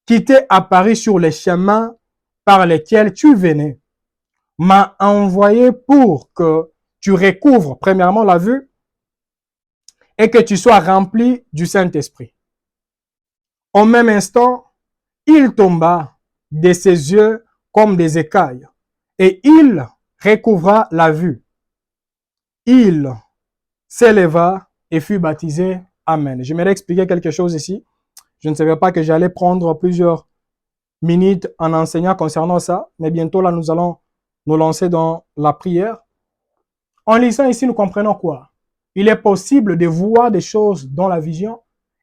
qui t'est apparu sur les chemins par lesquels tu venais, m'a envoyé pour que tu recouvres premièrement la vue et que tu sois rempli du Saint-Esprit. Au même instant, il tomba de ses yeux comme des écailles et il recouvra la vue. Il s'éleva et fut baptisé. Amen. J'aimerais expliquer quelque chose ici. Je ne savais pas que j'allais prendre plusieurs minutes en enseignant concernant ça, mais bientôt là, nous allons nous lancer dans la prière. En lisant ici, nous comprenons quoi? Il est possible de voir des choses dans la vision,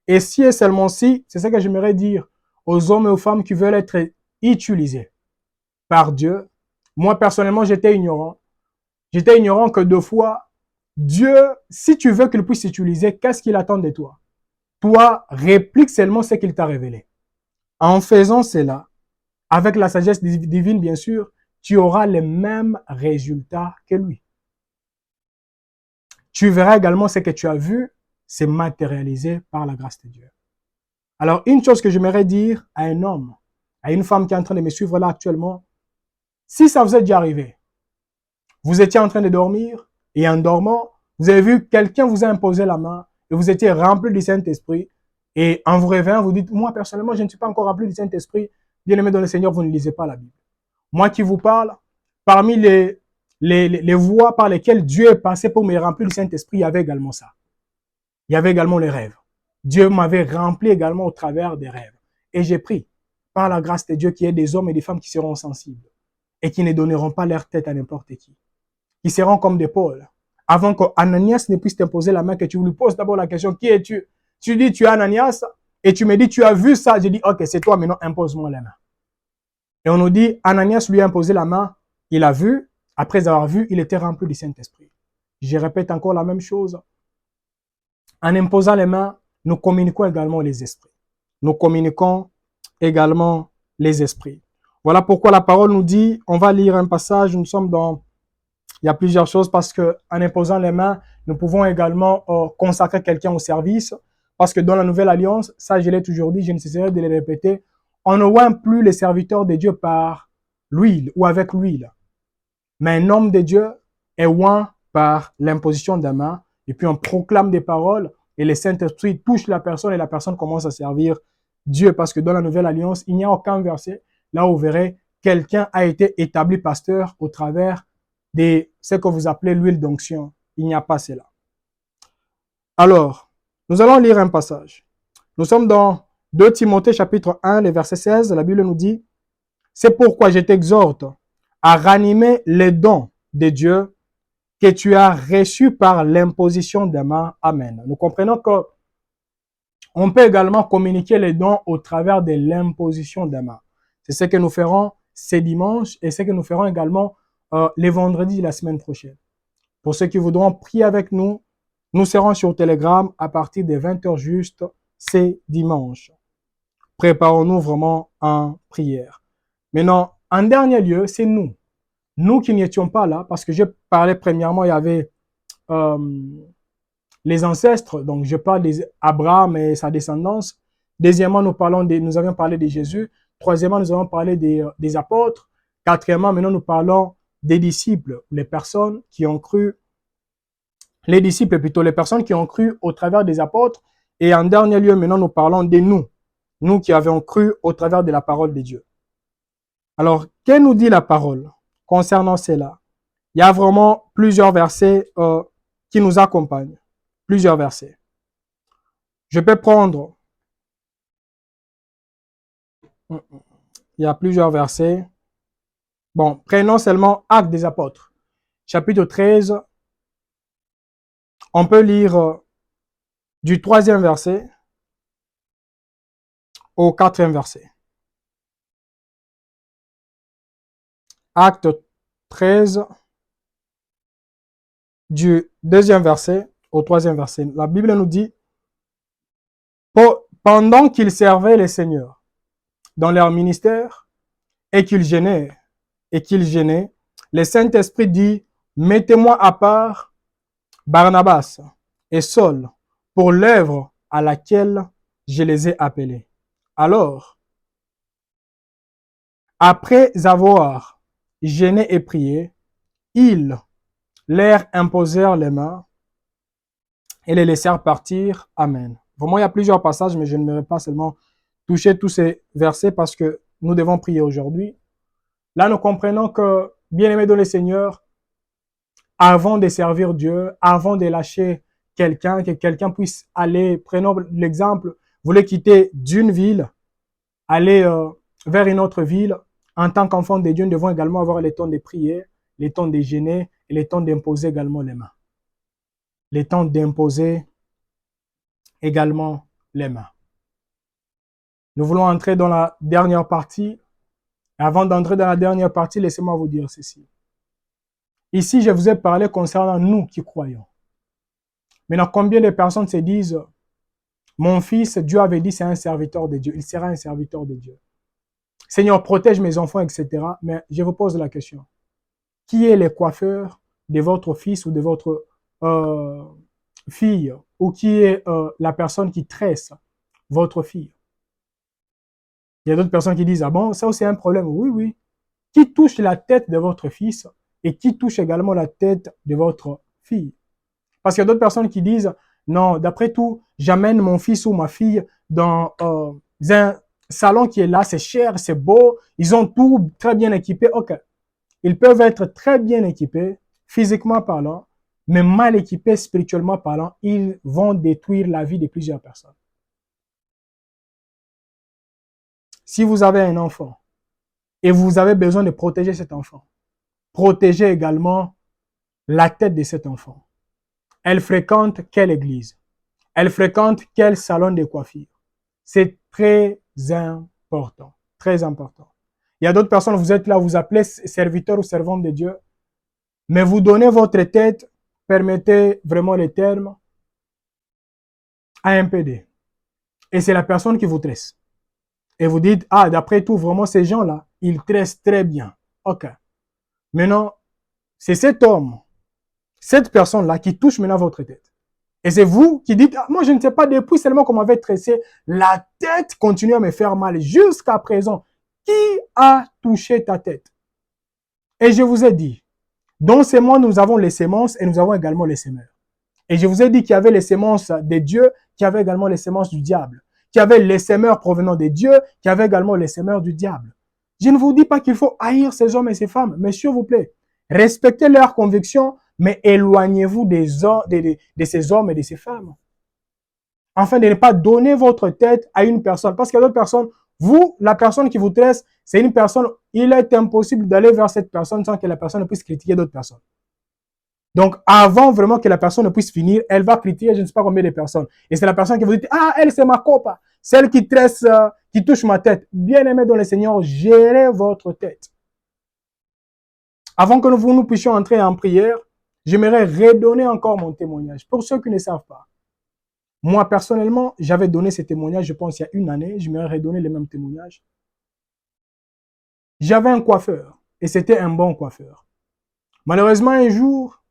et si et seulement si, c'est ce que j'aimerais dire aux hommes et aux femmes qui veulent être utilisés par Dieu. Moi, personnellement, j'étais ignorant. J'étais ignorant que deux fois, Dieu, si tu veux qu'il puisse t'utiliser, qu'est-ce qu'il attend de toi? Toi, réplique seulement ce qu'il t'a révélé. En faisant cela, avec la sagesse divine, bien sûr, tu auras les mêmes résultats que lui. Tu verras également ce que tu as vu se matérialiser par la grâce de Dieu. Alors, une chose que j'aimerais dire à un homme, à une femme qui est en train de me suivre là actuellement, si ça vous est déjà arrivé, vous étiez en train de dormir et en dormant, vous avez vu quelqu'un vous a imposé la main et vous étiez rempli du Saint-Esprit et en vous réveillant, vous dites, moi personnellement, je ne suis pas encore rempli du Saint-Esprit. Bien-aimé dans le Seigneur, vous ne lisez pas la Bible. Moi qui vous parle, parmi les voies par lesquelles Dieu est passé pour me remplir du Saint-Esprit, il y avait également ça. Il y avait également les rêves. Dieu m'avait rempli également au travers des rêves. Et j'ai pris, par la grâce de Dieu, qu'il y ait des hommes et des femmes qui seront sensibles et qui ne donneront pas leur tête à n'importe qui. Qui seront comme des Paul. Avant qu'Ananias ne puisse t'imposer la main, que tu lui poses d'abord la question, qui es-tu? Tu dis, tu es Ananias, et tu me dis, tu as vu ça. Je dis, ok, c'est toi, maintenant impose-moi la main. Et on nous dit, Ananias lui a imposé la main, il a vu, après avoir vu, il était rempli du Saint-Esprit. Je répète encore la même chose. En imposant les mains, nous communiquons également les esprits. Nous communiquons également les esprits. Voilà pourquoi la parole nous dit, on va lire un passage, nous sommes dans, il y a plusieurs choses parce que en imposant les mains, nous pouvons également consacrer quelqu'un au service. Parce que dans la nouvelle alliance, ça je l'ai toujours dit, je ne cesserai de le répéter, on ne oint plus les serviteurs de Dieu par l'huile ou avec l'huile. Mais un homme de Dieu est oint par l'imposition des mains. Et puis on proclame des paroles et le Saint-Esprit touche la personne et la personne commence à servir Dieu. Parce que dans la nouvelle alliance, il n'y a aucun verset là où vous verrez quelqu'un a été établi pasteur au travers de ce que vous appelez l'huile d'onction. Il n'y a pas cela. Alors, nous allons lire un passage. Nous sommes dans 2 Timothée chapitre 1, le verset 16. La Bible nous dit, c'est pourquoi je t'exhorte à ranimer les dons de Dieu que tu as reçus par l'imposition des mains. Amen. Nous comprenons que On peut également communiquer les dons au travers de l'imposition des mains. C'est ce que nous ferons ces dimanches et ce que nous ferons également les vendredis de la semaine prochaine. Pour ceux qui voudront prier avec nous, nous serons sur Telegram à partir des 20h juste ces dimanches. Préparons-nous vraiment en prière. Maintenant, en dernier lieu, c'est nous. Nous qui n'étions pas là, parce que je parlais premièrement, il y avait les ancêtres, donc je parle d'Abraham et sa descendance. Deuxièmement, nous avions parlé de Jésus. Troisièmement, nous avons parlé des apôtres. Quatrièmement, maintenant nous parlons des disciples, les personnes qui ont cru, les disciples plutôt, les personnes qui ont cru au travers des apôtres. Et en dernier lieu, maintenant nous parlons de nous qui avons cru au travers de la parole de Dieu. Alors, que nous dit la parole concernant cela? Il y a vraiment plusieurs versets qui nous accompagnent. Plusieurs versets. Je peux prendre. Il y a plusieurs versets. Bon, prenons seulement Actes des Apôtres. Chapitre 13. On peut lire du 3e verset au 4e verset. Acte 13, du 2e verset au 3e verset. La Bible nous dit, pendant qu'ils servaient les seigneurs dans leur ministère et qu'ils gênaient, le Saint-Esprit dit, mettez-moi à part Barnabas et Saul pour l'œuvre à laquelle je les ai appelés. Alors, après avoir gêné et prié, ils leur imposèrent les mains et les laissèrent partir. Amen. Vraiment, il y a plusieurs passages, mais je ne vais pas seulement toucher tous ces versets parce que nous devons prier aujourd'hui. Là, nous comprenons que, bien-aimés dans le Seigneur, avant de servir Dieu, avant de lâcher quelqu'un, que quelqu'un puisse aller, prenons l'exemple, vous voulez quitter d'une ville, aller vers une autre ville, en tant qu'enfant de Dieu, nous devons également avoir les temps de prier, les temps de jeûner et les temps d'imposer également les mains. Les temps d'imposer également les mains. Nous voulons entrer dans la dernière partie. Avant d'entrer dans la dernière partie, laissez-moi vous dire ceci. Ici, je vous ai parlé concernant nous qui croyons. Maintenant, combien de personnes se disent, mon fils, Dieu avait dit, c'est un serviteur de Dieu. Il sera un serviteur de Dieu. Seigneur, protège mes enfants, etc. Mais je vous pose la question. Qui est le coiffeur de votre fils ou de votre fille? Ou qui est la personne qui tresse votre fille? Il y a d'autres personnes qui disent, ah bon, ça c'est un problème. Oui, oui. Qui touche la tête de votre fils et qui touche également la tête de votre fille? Parce qu'il y a d'autres personnes qui disent, non, d'après tout, j'amène mon fils ou ma fille dans un salon qui est là, c'est cher, c'est beau, ils ont tout très bien équipé. Ok, ils peuvent être très bien équipés, physiquement parlant, mais mal équipés spirituellement parlant, ils vont détruire la vie de plusieurs personnes. Si vous avez un enfant et vous avez besoin de protéger cet enfant, protégez également la tête de cet enfant. Elle fréquente quelle église? Elle fréquente quel salon de coiffure? C'est très important. Très important. Il y a d'autres personnes, vous êtes là, vous appelez serviteur ou servante de Dieu, mais vous donnez votre tête, permettez vraiment les termes, à un PD. Et c'est la personne qui vous tresse. Et vous dites, ah, d'après tout, vraiment, ces gens-là, ils tressent très bien. Ok. Maintenant, c'est cet homme, cette personne-là qui touche maintenant votre tête. Et c'est vous qui dites, ah, moi je ne sais pas depuis seulement qu'on m'avait tressé, la tête continue à me faire mal jusqu'à présent. Qui a touché ta tête? Et je vous ai dit, dans ces mois, nous avons les semences et nous avons également les semeurs. Et je vous ai dit qu'il y avait les semences de Dieu, qu'il y avait également les semences du diable. Qu'il y avait les semeurs provenant de Dieu, qu'il y avait également les semeurs du diable. Je ne vous dis pas qu'il faut haïr ces hommes et ces femmes, mais s'il vous plaît, respectez leurs convictions, mais éloignez-vous de ces hommes et de ces femmes. Afin de ne pas donner votre tête à une personne. Parce qu'il y a d'autres personnes, vous, la personne qui vous tresse, c'est une personne, il est impossible d'aller vers cette personne sans que la personne puisse critiquer d'autres personnes. Donc, avant vraiment que la personne ne puisse finir, elle va critiquer je ne sais pas combien de personnes. Et c'est la personne qui vous dit, ah, elle, c'est ma copa, celle qui tresse, qui touche ma tête. Bien-aimé dans le Seigneur, gérez votre tête. Avant que nous puissions entrer en prière, j'aimerais redonner encore mon témoignage. Pour ceux qui ne savent pas, moi, personnellement, j'avais donné ce témoignage, je pense, il y a une année. J'aimerais redonner les mêmes témoignages. J'avais un coiffeur et c'était un bon coiffeur. Malheureusement, un jour,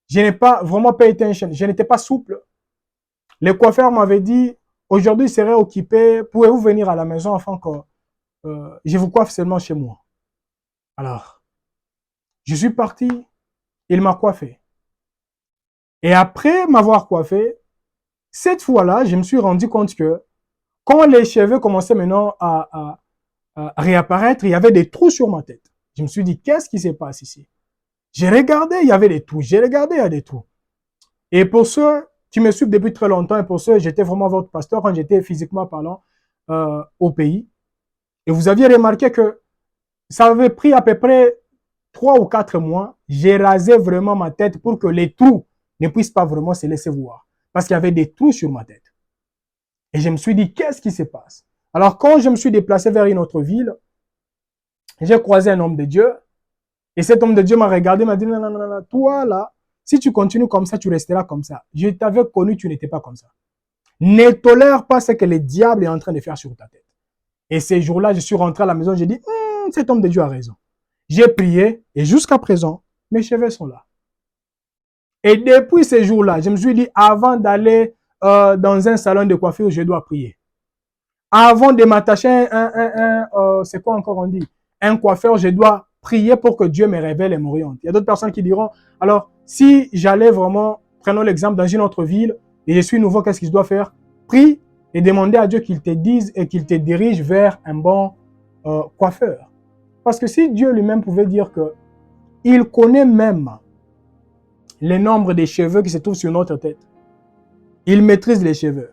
je n'ai pas vraiment payé attention. Je n'étais pas souple. Le coiffeur m'avait dit, aujourd'hui, il serait occupé. Pouvez-vous venir à la maison afin que je vous coiffe seulement chez moi? Alors, je suis parti. Il m'a coiffé. Et après m'avoir coiffé, cette fois-là, je me suis rendu compte que quand les cheveux commençaient maintenant à réapparaître, il y avait des trous sur ma tête. Je me suis dit, qu'est-ce qui se passe ici? J'ai regardé, il y avait des trous. J'ai regardé, il y a des trous. Et pour ceux qui me suivent depuis très longtemps, et pour ceux, j'étais vraiment votre pasteur quand j'étais physiquement parlant au pays. Et vous aviez remarqué que ça avait pris à peu près 3 ou 4 mois. J'ai rasé vraiment ma tête pour que les trous ne puissent pas vraiment se laisser voir. Parce qu'il y avait des trous sur ma tête. Et je me suis dit, qu'est-ce qui se passe? Alors, quand je me suis déplacé vers une autre ville, j'ai croisé un homme de Dieu. Et cet homme de Dieu m'a regardé, m'a dit, non, non, non, non, toi là, si tu continues comme ça, tu resteras comme ça. Je t'avais connu, tu n'étais pas comme ça. Ne tolère pas ce que le diable est en train de faire sur ta tête. Et ces jours-là, je suis rentré à la maison, j'ai dit, cet homme de Dieu a raison. J'ai prié et jusqu'à présent, mes cheveux sont là. Et depuis ces jours-là, je me suis dit, avant d'aller dans un salon de coiffure, je dois prier. Avant de m'attacher c'est quoi encore on dit? Un coiffeur, je dois prier pour que Dieu me révèle et m'oriente. Il y a d'autres personnes qui diront, alors, si j'allais vraiment, prenons l'exemple, dans une autre ville, et je suis nouveau, qu'est-ce que je dois faire? Prie et demander à Dieu qu'il te dise et qu'il te dirige vers un bon coiffeur. Parce que si Dieu lui-même pouvait dire que il connaît même le nombre des cheveux qui se trouvent sur notre tête, il maîtrise les cheveux.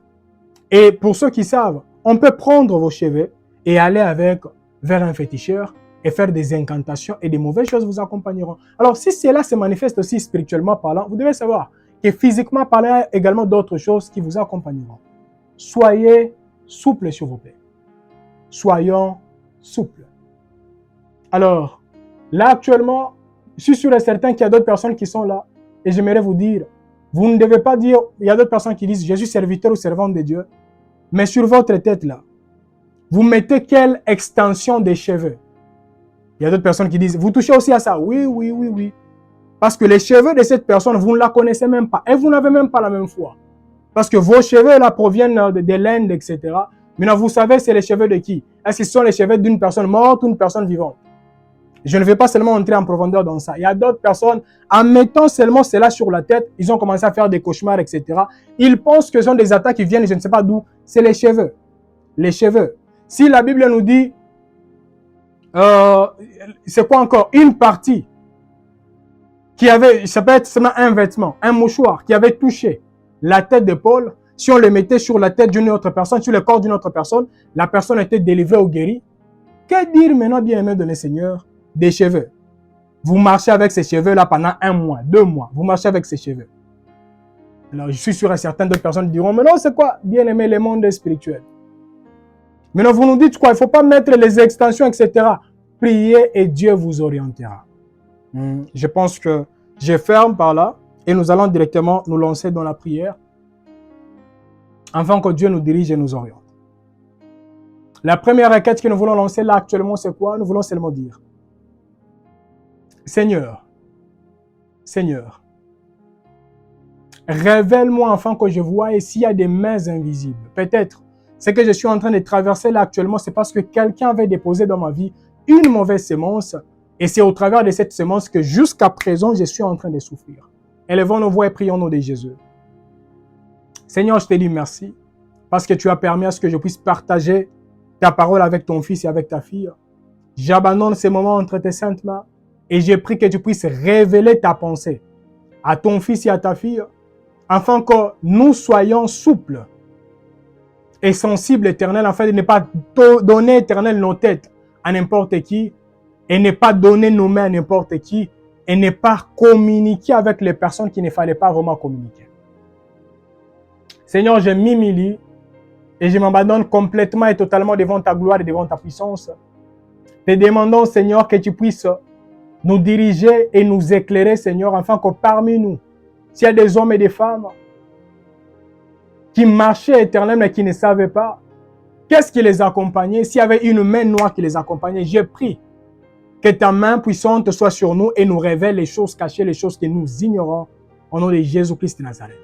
Et pour ceux qui savent, on peut prendre vos cheveux et aller avec vers un féticheur et faire des incantations et des mauvaises choses vous accompagneront. Alors si cela se manifeste aussi spirituellement parlant, vous devez savoir que physiquement parlant, il y a également d'autres choses qui vous accompagneront. Soyez souples sur vos pieds. Soyons souples. Alors, là actuellement, je suis sûr et certain qu'il y a d'autres personnes qui sont là et j'aimerais vous dire, vous ne devez pas dire, il y a d'autres personnes qui disent, je suis serviteur ou servante de Dieu, mais sur votre tête là, vous mettez quelle extension des cheveux? Il y a d'autres personnes qui disent, vous touchez aussi à ça? Oui, oui, oui, oui. Parce que les cheveux de cette personne, vous ne la connaissez même pas et vous n'avez même pas la même foi. Parce que vos cheveux là proviennent de l'Inde, etc. Maintenant, vous savez, c'est les cheveux de qui? Est-ce que ce sont les cheveux d'une personne morte ou d'une personne vivante? Je ne vais pas seulement entrer en profondeur dans ça. Il y a d'autres personnes, en mettant seulement cela sur la tête, ils ont commencé à faire des cauchemars, etc. Ils pensent que ce sont des attaques qui viennent, je ne sais pas d'où. C'est les cheveux. Les cheveux. Si la Bible nous dit, c'est quoi encore? Une partie qui avait, ça peut être seulement un vêtement, un mouchoir qui avait touché la tête de Paul. Si on le mettait sur la tête d'une autre personne, sur le corps d'une autre personne, la personne était délivrée ou guérie. Que dire maintenant, bien-aimé de le Seigneur, des cheveux? Vous marchez avec ces cheveux-là pendant 1 mois, 2 mois. Vous marchez avec ces cheveux. Alors, je suis sûr que certaines d'autres personnes diront, mais non, c'est quoi? Bien-aimé, le monde est spirituel. Maintenant, vous nous dites quoi? Il ne faut pas mettre les extensions, etc. Priez et Dieu vous orientera. Je pense que je ferme par là et nous allons directement nous lancer dans la prière afin que Dieu nous dirige et nous oriente. La première requête que nous voulons lancer là actuellement, c'est quoi? Nous voulons seulement dire, Seigneur, Seigneur, révèle-moi afin que je voie s'il y a des mains invisibles. Peut-être ce que je suis en train de traverser là actuellement, c'est parce que quelqu'un avait déposé dans ma vie une mauvaise sémence et c'est au travers de cette sémence que jusqu'à présent, je suis en train de souffrir. Élevons nos voix et prions au nom de Jésus. Seigneur, je te dis merci parce que tu as permis à ce que je puisse partager ta parole avec ton fils et avec ta fille. J'abandonne ces moments entre tes saintes mains et je prie que tu puisses révéler ta pensée à ton fils et à ta fille afin que nous soyons souples et sensibles, éternel, afin de ne pas donner, éternel, nos têtes à n'importe qui et ne pas donner nos mains à n'importe qui et ne pas communiquer avec les personnes qu'il ne fallait pas vraiment communiquer. Seigneur, je m'humilie et je m'abandonne complètement et totalement devant ta gloire et devant ta puissance. Te demandons, Seigneur, que tu puisses nous diriger et nous éclairer, Seigneur, afin que parmi nous, s'il y a des hommes et des femmes qui marchaient éternellement et qui ne savaient pas, qu'est-ce qui les accompagnait? S'il y avait une main noire qui les accompagnait, j'ai pris que ta main puissante soit sur nous et nous révèle les choses cachées, les choses que nous ignorons, au nom de Jésus-Christ de Nazareth.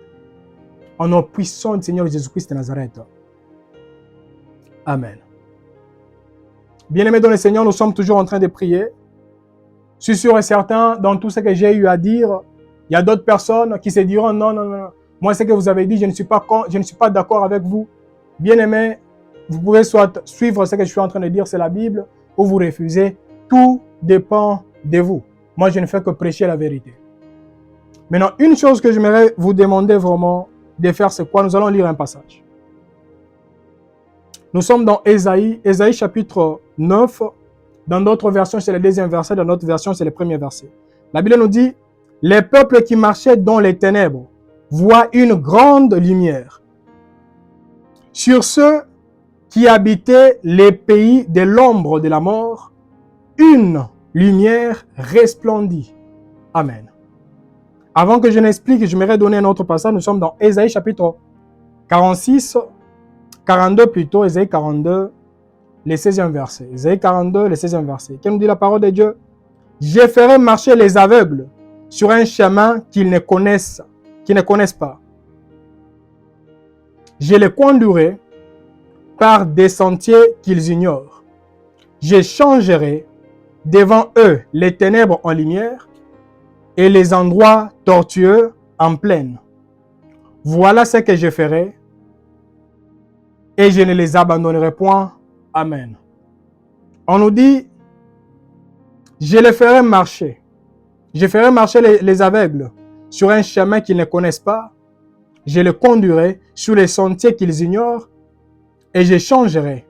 Au nom puissant du Seigneur Jésus-Christ de Nazareth. Amen. Bien-aimés dans le Seigneur, nous sommes toujours en train de prier. Je suis sûr et certain, dans tout ce que j'ai eu à dire, il y a d'autres personnes qui se diront non, non, non. Moi, ce que vous avez dit, je ne suis pas d'accord avec vous. Bien-aimés, vous pouvez soit suivre ce que je suis en train de dire, c'est la Bible, ou vous refusez. Tout dépend de vous. Moi, je ne fais que prêcher la vérité. Maintenant, une chose que j'aimerais vous demander vraiment de faire, c'est quoi? Nous allons lire un passage. Nous sommes dans Ésaïe chapitre 9. Dans d'autres versions, c'est le deuxième verset. Dans d'autres versions, c'est le premier verset. La Bible nous dit, « Les peuples qui marchaient dans les ténèbres voient une grande lumière. Sur ceux qui habitaient les pays de l'ombre de la mort, une lumière resplendit. » Amen. Avant que je n'explique, j'aimerais donner un autre passage. Nous sommes dans Ésaïe chapitre 42 plutôt, Ésaïe 42, le 16e verset. Ésaïe 42, le 16e verset. Qu'est-ce que nous dit la parole de Dieu? « Je ferai marcher les aveugles sur un chemin qu'ils ne connaissent pas. Je les conduirai par des sentiers qu'ils ignorent. Je changerai devant eux les ténèbres en lumière et les endroits tortueux en plaine. Voilà ce que je ferai et je ne les abandonnerai point. Amen. » On nous dit, je les ferai marcher. Je ferai marcher les aveugles sur un chemin qu'ils ne connaissent pas. Je les conduirai sur les sentiers qu'ils ignorent et je changerai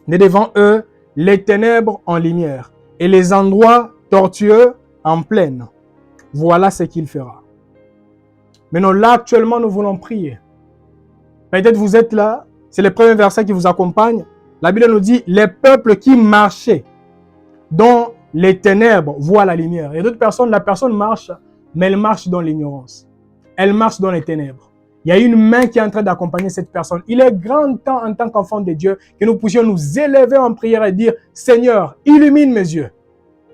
de devant eux les ténèbres en lumière et les endroits tortueux en plaine. Voilà ce qu'il fera. Maintenant, là, actuellement, nous voulons prier. Peut-être vous êtes là, c'est le premier verset qui vous accompagne. La Bible nous dit, les peuples qui marchaient dans les ténèbres voient la lumière. Et d'autres personnes, la personne marche, mais elle marche dans l'ignorance. Elle marche dans les ténèbres. Il y a une main qui est en train d'accompagner cette personne. Il est grand temps, en tant qu'enfant de Dieu, que nous puissions nous élever en prière et dire, Seigneur, illumine mes yeux.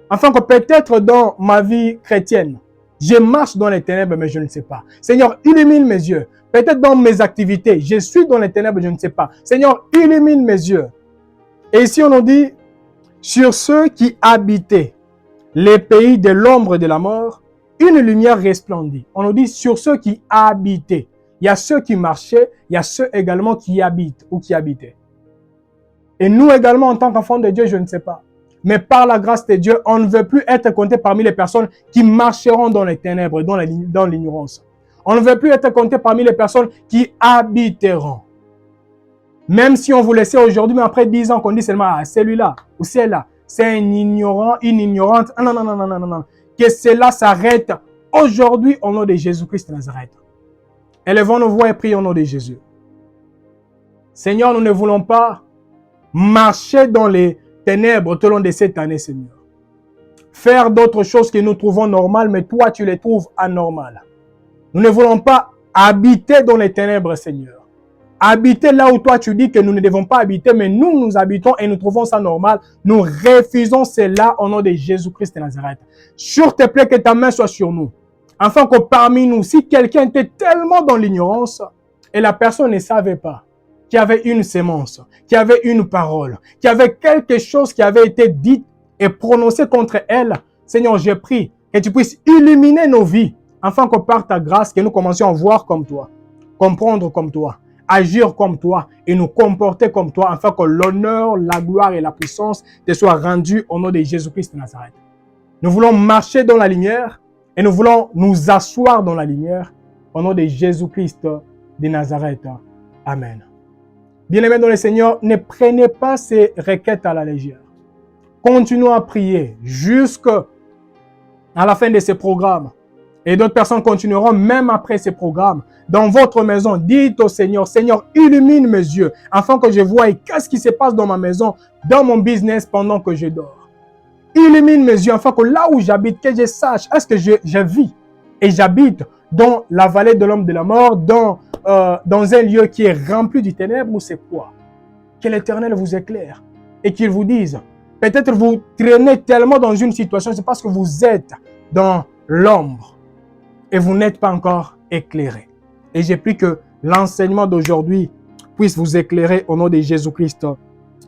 Afin que peut-être dans ma vie chrétienne, je marche dans les ténèbres, mais je ne sais pas. Seigneur, illumine mes yeux. Peut-être dans mes activités, je suis dans les ténèbres, je ne sais pas. Seigneur, illumine mes yeux. Et ici, on nous dit, sur ceux qui habitaient les pays de l'ombre de la mort, une lumière resplendit. On nous dit, sur ceux qui habitaient. Il y a ceux qui marchaient, il y a ceux également qui habitent ou qui habitaient. Et nous également, en tant qu'enfants de Dieu, je ne sais pas. Mais par la grâce de Dieu, on ne veut plus être compté parmi les personnes qui marcheront dans les ténèbres, dans l'ignorance. On ne veut plus être compté parmi les personnes qui habiteront. Même si on vous laissait aujourd'hui, mais après 10 ans, qu'on dit seulement, ah, celui-là ou celle-là, c'est un ignorant, une ignorante. Non, non, non, non, non, non, non. Que cela s'arrête aujourd'hui au nom de Jésus-Christ de Nazareth. Élevons nos voix et prions au nom de Jésus. Seigneur, nous ne voulons pas marcher dans les ténèbres tout au long de cette année, Seigneur. Faire d'autres choses que nous trouvons normales, mais toi, tu les trouves anormales. Nous ne voulons pas habiter dans les ténèbres, Seigneur. Habiter là où toi, tu dis que nous ne devons pas habiter, mais nous habitons et nous trouvons ça normal. Nous refusons cela au nom de Jésus-Christ de Nazareth. Sur tes plaies, que ta main soit sur nous. Afin que parmi nous, si quelqu'un était tellement dans l'ignorance et la personne ne savait pas, qu'il y avait une sémence, qu'il y avait une parole, qu'il y avait quelque chose qui avait été dit et prononcé contre elle, Seigneur, je prie que tu puisses illuminer nos vies, afin que par ta grâce, que nous commencions à voir comme toi, comprendre comme toi, agir comme toi et nous comporter comme toi, afin que l'honneur, la gloire et la puissance te soient rendus au nom de Jésus-Christ de Nazareth. Nous voulons marcher dans la lumière et nous voulons nous asseoir dans la lumière au nom de Jésus-Christ de Nazareth. Amen. Bien-aimés dans le Seigneur, ne prenez pas ces requêtes à la légère. Continuons à prier jusqu'à à la fin de ces programmes. Et d'autres personnes continueront même après ces programmes. Dans votre maison, dites au Seigneur, Seigneur, illumine mes yeux, afin que je voie qu'est-ce qui se passe dans ma maison, dans mon business pendant que je dors. Illumine mes yeux, afin que là où j'habite, que je sache, est-ce que je vis et j'habite dans la vallée de l'homme de la mort, dans un lieu qui est rempli du ténèbre, ou c'est quoi? Que l'Éternel vous éclaire et qu'il vous dise, peut-être vous traînez tellement dans une situation, c'est parce que vous êtes dans l'ombre et vous n'êtes pas encore éclairé. Et j'ai pris que l'enseignement d'aujourd'hui puisse vous éclairer au nom de Jésus-Christ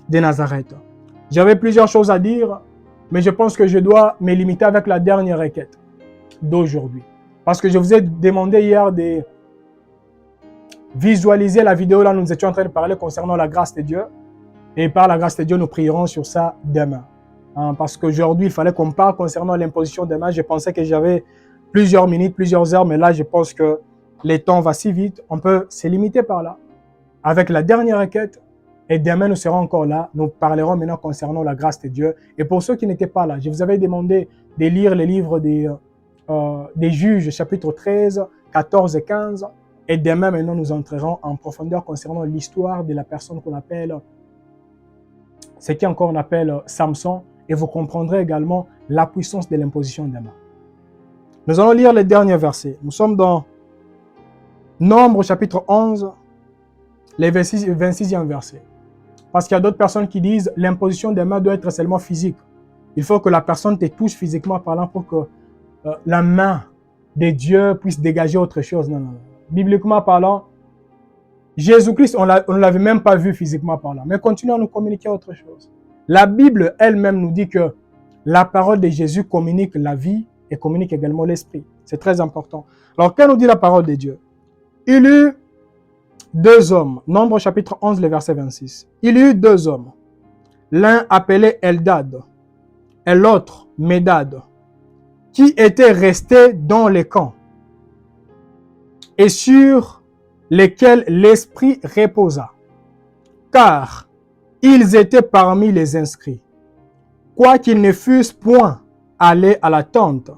de Nazareth. J'avais plusieurs choses à dire, mais je pense que je dois me limiter avec la dernière requête d'aujourd'hui. Parce que je vous ai demandé hier de visualiser la vidéo là, nous étions en train de parler concernant la grâce de Dieu. Et par la grâce de Dieu, nous prierons sur ça demain. Parce qu'aujourd'hui, il fallait qu'on parle concernant l'imposition des mains. Je pensais que j'avais plusieurs minutes, plusieurs heures, mais là, je pense que le temps va si vite. On peut se limiter par là. Avec la dernière requête, et demain, nous serons encore là. Nous parlerons maintenant concernant la grâce de Dieu. Et pour ceux qui n'étaient pas là, je vous avais demandé de lire les livres des Juges, chapitre 13, 14 et 15. Et demain, maintenant, nous entrerons en profondeur concernant l'histoire de la personne qu'on appelle, ce qui encore on appelle Samson. Et vous comprendrez également la puissance de l'imposition des mains. Nous allons lire les derniers versets. Nous sommes dans Nombre, chapitre 11, les 26e verset. Parce qu'il y a d'autres personnes qui disent l'imposition des mains doit être seulement physique. Il faut que la personne te touche physiquement parlant pour que la main de Dieu puisse dégager autre chose. Non, non, non. Bibliquement parlant, Jésus-Christ, on ne l'avait même pas vu physiquement parlant. Mais continuons à nous communiquer autre chose. La Bible elle-même nous dit que la parole de Jésus communique la vie et communique également l'esprit. C'est très important. Alors, qu'elle nous dit la parole de Dieu? Il y eut deux hommes, Nombre chapitre 11, le verset 26. Il y eut deux hommes, l'un appelé Eldad et l'autre Médad, qui étaient restés dans les camps et sur lesquels l'esprit reposa, car ils étaient parmi les inscrits, quoiqu'ils ne fussent point allés à la tente,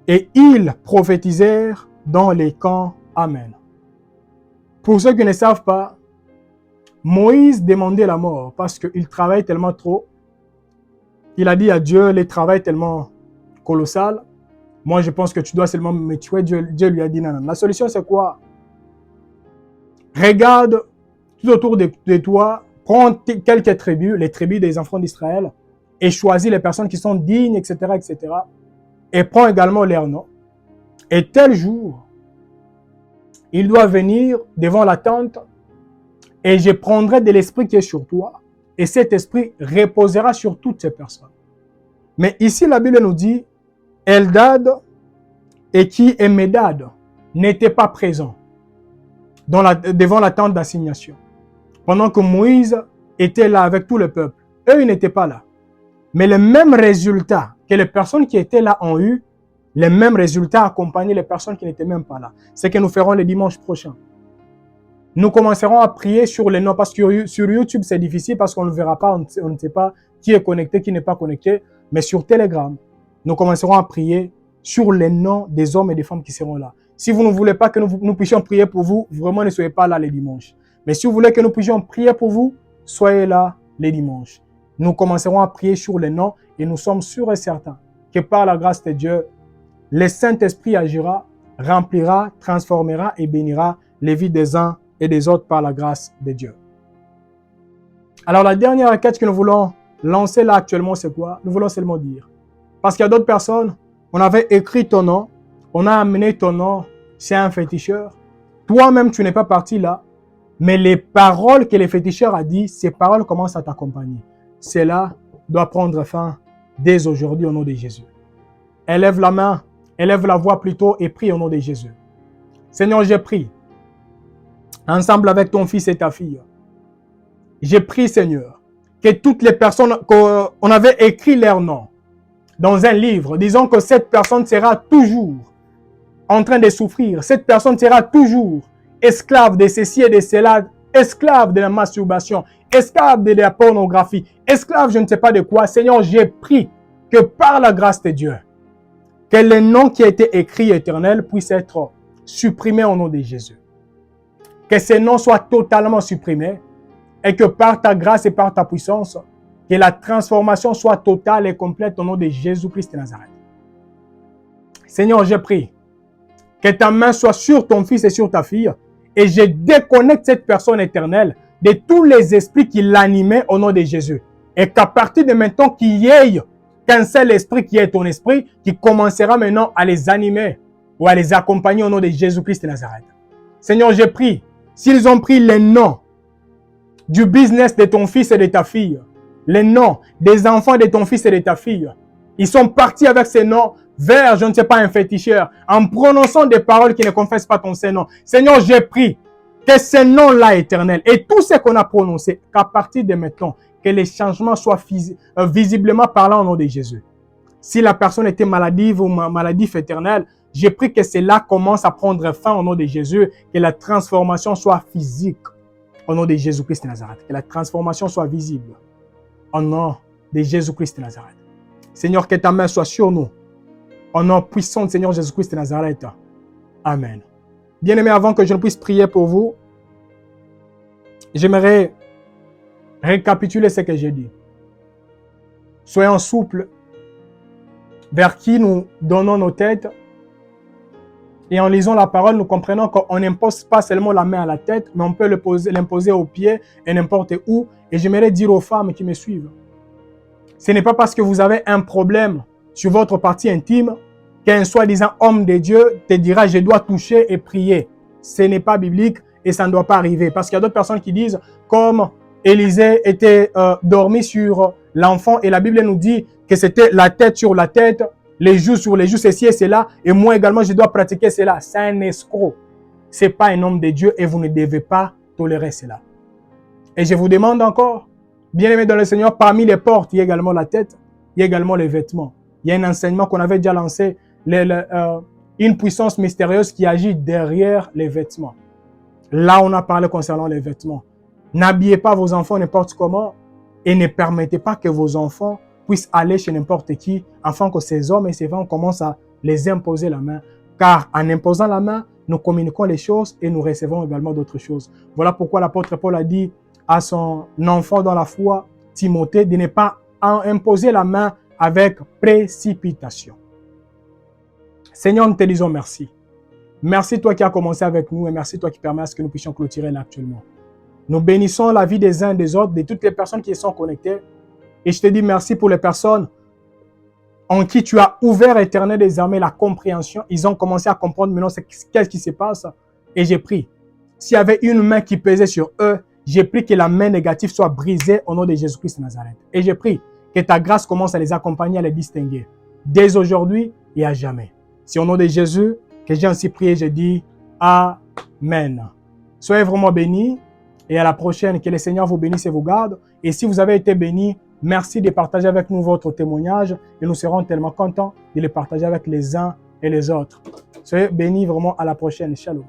et ils prophétisèrent dans les camps. Amen. Pour ceux qui ne savent pas, Moïse demandait la mort parce qu'il travaille tellement trop. Il a dit à Dieu, le travail est tellement colossal. Moi, je pense que tu dois seulement me tuer. Dieu lui a dit, non, non. La solution, c'est quoi? Regarde tout autour de toi, prends quelques tribus, les tribus des enfants d'Israël, et choisis les personnes qui sont dignes, etc., etc. Et prends également leurs noms. Et tel jour, il doit venir devant la tente et je prendrai de l'esprit qui est sur toi et cet esprit reposera sur toutes ces personnes. Mais ici, la Bible nous dit, Eldad et qui est Médad n'étaient pas présents devant la tente d'assignation. Pendant que Moïse était là avec tout le peuple, eux, ils n'étaient pas là. Mais le même résultat que les personnes qui étaient là ont eu, les mêmes résultats accompagnaient les personnes qui n'étaient même pas là. C'est ce que nous ferons le dimanche prochain. Nous commencerons à prier sur les noms, parce que sur YouTube, c'est difficile parce qu'on ne verra pas, on ne sait pas qui est connecté, qui n'est pas connecté. Mais sur Telegram, nous commencerons à prier sur les noms des hommes et des femmes qui seront là. Si vous ne voulez pas que nous puissions prier pour vous, vraiment ne soyez pas là les dimanches. Mais si vous voulez que nous puissions prier pour vous, soyez là les dimanches. Nous commencerons à prier sur les noms et nous sommes sûrs et certains que par la grâce de Dieu, le Saint-Esprit agira, remplira, transformera et bénira les vies des uns et des autres par la grâce de Dieu. Alors la dernière requête que nous voulons lancer là actuellement, c'est quoi? Nous voulons seulement dire. Parce qu'il y a d'autres personnes, on avait écrit ton nom, on a amené ton nom chez un féticheur. Toi-même, tu n'es pas parti là, mais les paroles que le féticheur a dit, ces paroles commencent à t'accompagner. Cela doit prendre fin dès aujourd'hui au nom de Jésus. Élève la main, élève la voix plutôt et prie au nom de Jésus. Seigneur, j'ai prie, ensemble avec ton fils et ta fille. J'ai prie, Seigneur, que toutes les personnes qu'on avait écrit leur nom dans un livre, disons que cette personne sera toujours en train de souffrir, cette personne sera toujours esclave de ceci et de cela, esclave de la masturbation, esclave de la pornographie, esclave je ne sais pas de quoi. Seigneur, j'ai prie que par la grâce de Dieu, Que le nom qui a été écrit éternel puisse être supprimé au nom de Jésus. Que ces noms soient totalement supprimés et que par ta grâce et par ta puissance, que la transformation soit totale et complète au nom de Jésus-Christ de Nazareth. Seigneur, je prie que ta main soit sur ton fils et sur ta fille et je déconnecte cette personne éternelle de tous les esprits qui l'animaient au nom de Jésus. Et qu'à partir de maintenant, qu'il y ait qu'un seul esprit qui est ton esprit, qui commencera maintenant à les animer ou à les accompagner au nom de Jésus-Christ de Nazareth. Seigneur, je prie, s'ils ont pris les noms du business de ton fils et de ta fille, les noms des enfants de ton fils et de ta fille, ils sont partis avec ces noms vers, je ne sais pas, un féticheur, en prononçant des paroles qui ne confessent pas ton Saint-Nom. Seigneur, je prie que ces noms-là éternels et tout ce qu'on a prononcé, qu'à partir de maintenant, que les changements soient visiblement parlant au nom de Jésus. Si la personne était maladive ou maladif éternelle, je prie que cela commence à prendre fin au nom de Jésus, que la transformation soit physique au nom de Jésus-Christ de Nazareth, que la transformation soit visible au nom de Jésus-Christ de Nazareth. Seigneur, que ta main soit sur nous, au nom puissant de Seigneur Jésus-Christ de Nazareth. Amen. Bien-aimés, avant que je ne puisse prier pour vous, j'aimerais récapituler ce que j'ai dit. Soyons souples vers qui nous donnons nos têtes. Et en lisant la parole, nous comprenons qu'on n'impose pas seulement la main à la tête, mais on peut l'imposer aux pieds et n'importe où. Et j'aimerais dire aux femmes qui me suivent, ce n'est pas parce que vous avez un problème sur votre partie intime qu'un soi-disant homme de Dieu te dira « je dois toucher et prier ». Ce n'est pas biblique et ça ne doit pas arriver. Parce qu'il y a d'autres personnes qui disent comme Élisée était dormi sur l'enfant et la Bible nous dit que c'était la tête sur la tête, les joues sur les joues, ceci et cela, et moi également je dois pratiquer cela. C'est un escroc. Ce n'est pas un homme de Dieu et vous ne devez pas tolérer cela. Et je vous demande encore, bien-aimés dans le Seigneur, parmi les portes, il y a également la tête, il y a également les vêtements. Il y a un enseignement qu'on avait déjà lancé, une puissance mystérieuse qui agit derrière les vêtements. Là, on a parlé concernant les vêtements. N'habillez pas vos enfants n'importe comment et ne permettez pas que vos enfants puissent aller chez n'importe qui afin que ces hommes et ces femmes commencent à les imposer la main. Car en imposant la main, nous communiquons les choses et nous recevons également d'autres choses. Voilà pourquoi l'apôtre Paul a dit à son enfant dans la foi, Timothée, de ne pas imposer la main avec précipitation. Seigneur, nous te disons merci. Merci toi qui as commencé avec nous et merci toi qui permets à ce que nous puissions clôturer là actuellement. Nous bénissons la vie des uns et des autres, de toutes les personnes qui sont connectées. Et je te dis merci pour les personnes en qui tu as ouvert éternel des armées la compréhension. Ils ont commencé à comprendre maintenant qu'est-ce qui se passe. Et j'ai pris, s'il y avait une main qui pesait sur eux, j'ai pris que la main négative soit brisée au nom de Jésus-Christ de Nazareth. Et j'ai pris que ta grâce commence à les accompagner, à les distinguer. Dès aujourd'hui et à jamais. C'est au nom de Jésus que j'ai ainsi prié, je dis Amen. Soyez vraiment bénis et à la prochaine. Que le Seigneur vous bénisse et vous garde. Et si vous avez été bénis, merci de partager avec nous votre témoignage et nous serons tellement contents de le partager avec les uns et les autres. Soyez bénis vraiment à la prochaine. Shalom.